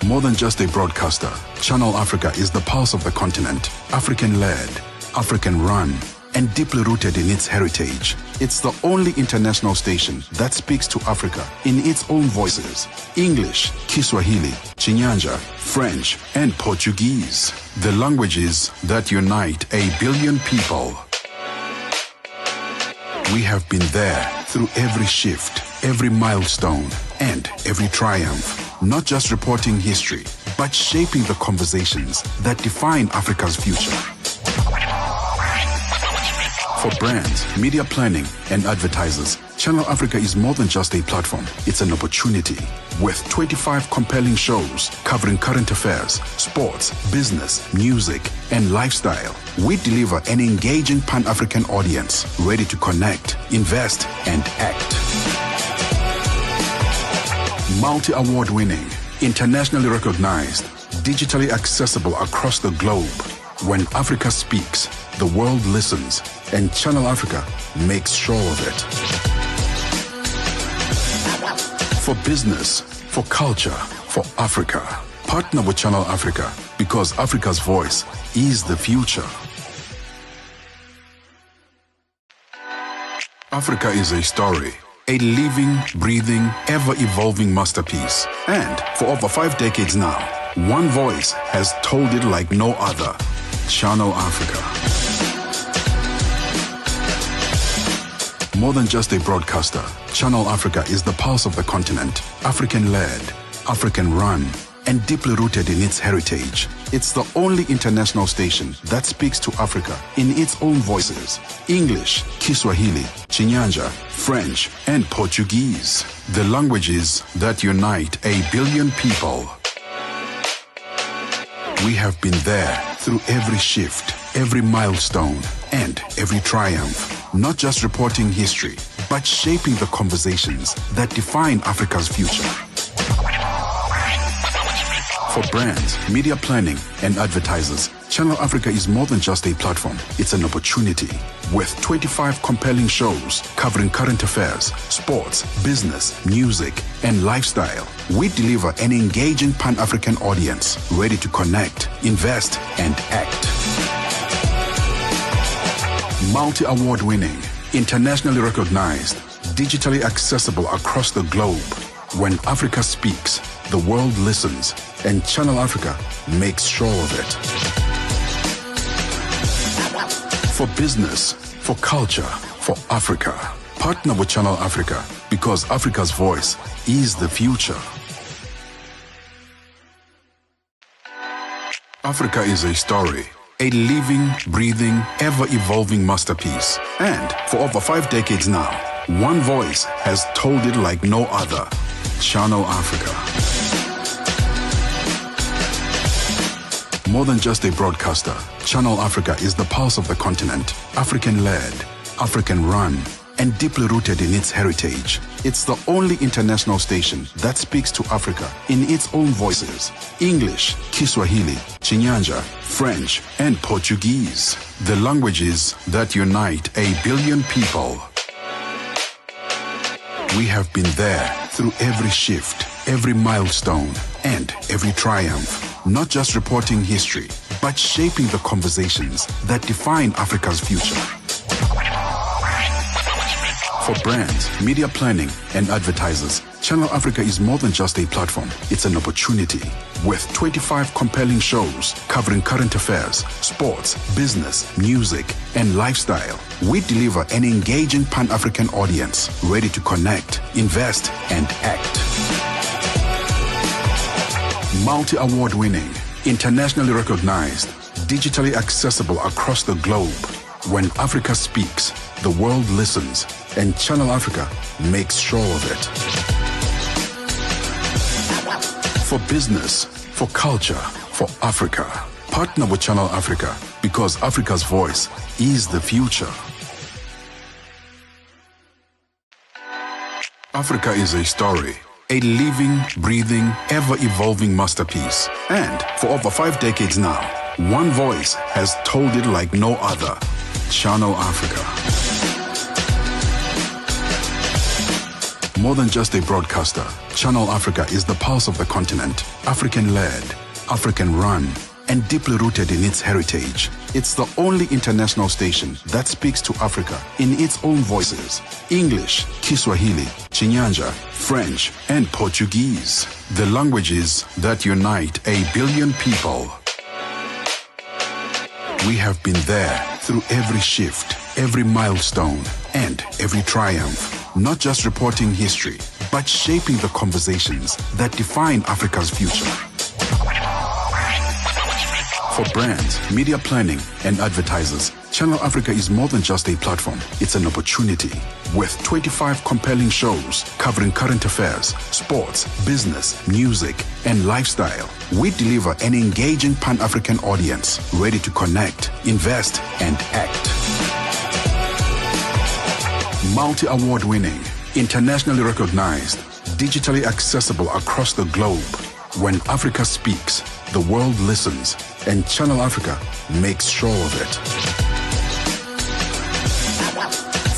More than just a broadcaster, Channel Africa is the pulse of the continent. African-led, African-run, and deeply rooted in its heritage. It's the only international station that speaks to Africa in its own voices. English, Kiswahili, Chinyanja, French, and Portuguese. The languages that unite 1 billion people. We have been there through every shift, every milestone, and every triumph. Not just reporting history, but shaping the conversations that define Africa's future. For For brands, media planning, and advertisers, Channel Africa is more than just a platform. It's an opportunity. With 25 compelling shows covering current affairs, sports, business, music, and lifestyle, we deliver an engaging Pan-African audience ready to connect, invest, and act. Multi-award winning, internationally recognized, digitally accessible across the globe. When Africa speaks, the world listens, and Channel Africa makes sure of it. For business, for culture, for Africa, partner with Channel Africa because Africa's voice is the future. Africa is a story, a living, breathing, ever-evolving masterpiece. And for over 5 decades now, one voice has told it like no other. Channel Africa. More than just a broadcaster, Channel Africa is the pulse of the continent, African-led, African-run, and deeply rooted in its heritage. It's the only international station that speaks to Africa in its own voices: English, Kiswahili, Chinyanja, French, and Portuguese. The languages that unite 1 billion people. We have been there through every shift, every milestone, and every triumph. Not just reporting history, but shaping the conversations that define Africa's future. For brands, media planning, and advertisers, Channel Africa is more than just a platform. It's an opportunity. With 25 compelling shows covering current affairs, sports, business, music, and lifestyle, we deliver an engaging Pan-African audience ready to connect, invest, and act. Multi-award winning, internationally recognized, digitally accessible across the globe. When Africa speaks, the world listens, and Channel Africa makes sure of it. For business, for culture, for Africa, partner with Channel Africa because Africa's voice is the future. Africa is a story, a living, breathing, ever-evolving masterpiece. And for over 5 decades now, one voice has told it like no other. Channel Africa. More than just a broadcaster, Channel Africa is the pulse of the continent, African-led, African-run, and deeply rooted in its heritage. It's the only international station that speaks to Africa in its own voices: English, Kiswahili, Chinyanja, French, and Portuguese. The languages that unite 1 billion people. We have been there through every shift, every milestone, and every triumph. Not just reporting history, but shaping the conversations that define Africa's future. For brands, media planning, and advertisers, Channel Africa is more than just a platform. It's an opportunity. With 25 compelling shows covering current affairs, sports, business, music, and lifestyle, we deliver an engaging Pan-African audience ready to connect, invest, and act. Multi-award winning, internationally recognized, digitally accessible across the globe. When Africa speaks, the world listens, and Channel Africa makes sure of it. For business, for culture, for Africa, partner with Channel Africa because Africa's voice is the future. Africa is a story, a living, breathing, ever-evolving masterpiece. And for over 5 decades now, one voice has told it like no other. Channel Africa. More than just a broadcaster, Channel Africa is the pulse of the continent, African-led, African-run, and deeply rooted in its heritage. It's the only international station that speaks to Africa in its own voices: English, Kiswahili, Chinyanja, French, and Portuguese. The languages that unite 1 billion people. We have been there through every shift, every milestone, and every triumph. Not just reporting history, but shaping the conversations that define Africa's future. For brands, media planning, and advertisers, Channel Africa is more than just a platform, it's an opportunity. With 25 compelling shows covering current affairs, sports, business, music, and lifestyle, we deliver an engaging Pan-African audience ready to connect, invest, and act. Multi-award winning, internationally recognized, digitally accessible across the globe. When Africa speaks, the world listens, and Channel Africa makes sure of it.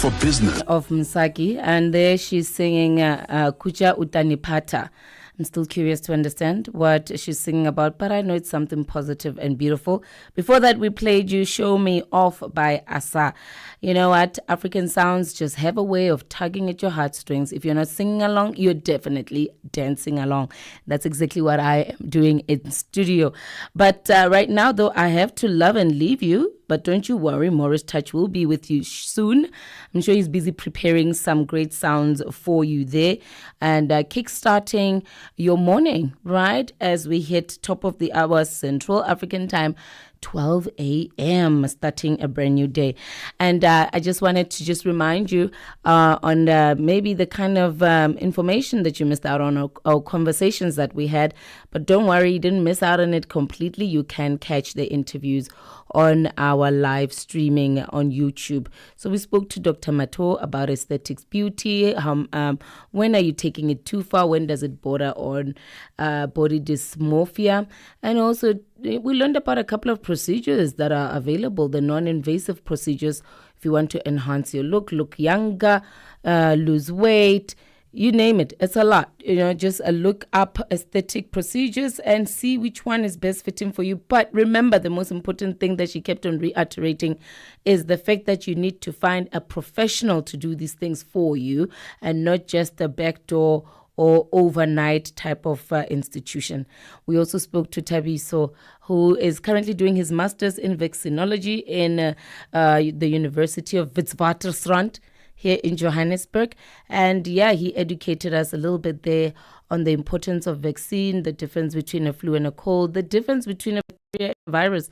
For business Of Msaki, and there she's singing Kucha Utanipata. I'm still curious to understand what she's singing about, but I know it's something positive and beautiful. Before that, we played you Show Me Off by Asa. You know what? African sounds just have a way of tugging at your heartstrings. If you're not singing along, you're definitely dancing along. That's exactly what I am doing in studio. But right now, though, I have to love and leave you. But don't you worry, Morris Touch will be with you soon. I'm sure he's busy preparing some great sounds for you there and kickstarting your morning, right? As we hit top of the hour Central African time, 12 a.m., starting a brand new day. And I just wanted to just remind you on maybe the kind of information that you missed out on or conversations that we had. But don't worry, you didn't miss out on it completely. You can catch the interviews on our live streaming on YouTube. So we spoke to Dr. Mato about aesthetics beauty. When are you taking it too far? When does it border on body dysmorphia? And also we learned about a couple of procedures that are available, the non-invasive procedures if you want to enhance your look younger, lose weight, you name it. It's a lot. Just look up aesthetic procedures and see which one is best fitting for you. But remember, the most important thing that she kept on reiterating is the fact that you need to find a professional to do these things for you and not just a backdoor or overnight type of institution. We also spoke to Tabiso, who is currently doing his master's in vaccinology in the University of Witwatersrand here in Johannesburg. And yeah, he educated us a little bit there on the importance of vaccine, the difference between a flu and a cold, the difference between a bacteria and a virus.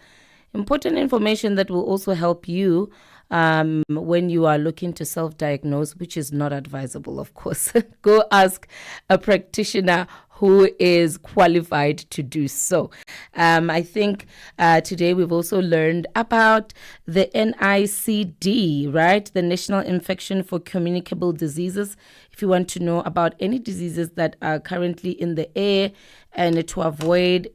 Important information that will also help you when you are looking to self-diagnose, which is not advisable, of course. Go ask a practitioner who is qualified to do so. I think today we've also learned about the NICD, right? The National Infection for Communicable Diseases. If you want to know about any diseases that are currently in the air and to avoid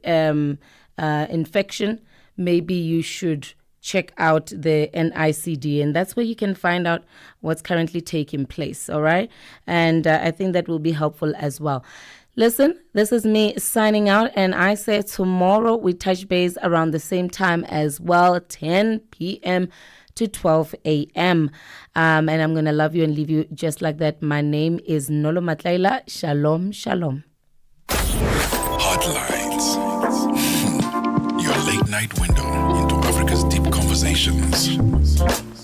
infection, maybe you should check out the NICD, and that's where you can find out what's currently taking place, all right? And I think that will be helpful as well. Listen, this is me signing out, and I say tomorrow we touch base around the same time as well, 10 p.m. to 12 a.m. And I'm going to love you and leave you just like that. My name is Nolo Matlaila. Shalom, shalom. Heartlines. Your late night window into Africa's deep conversations.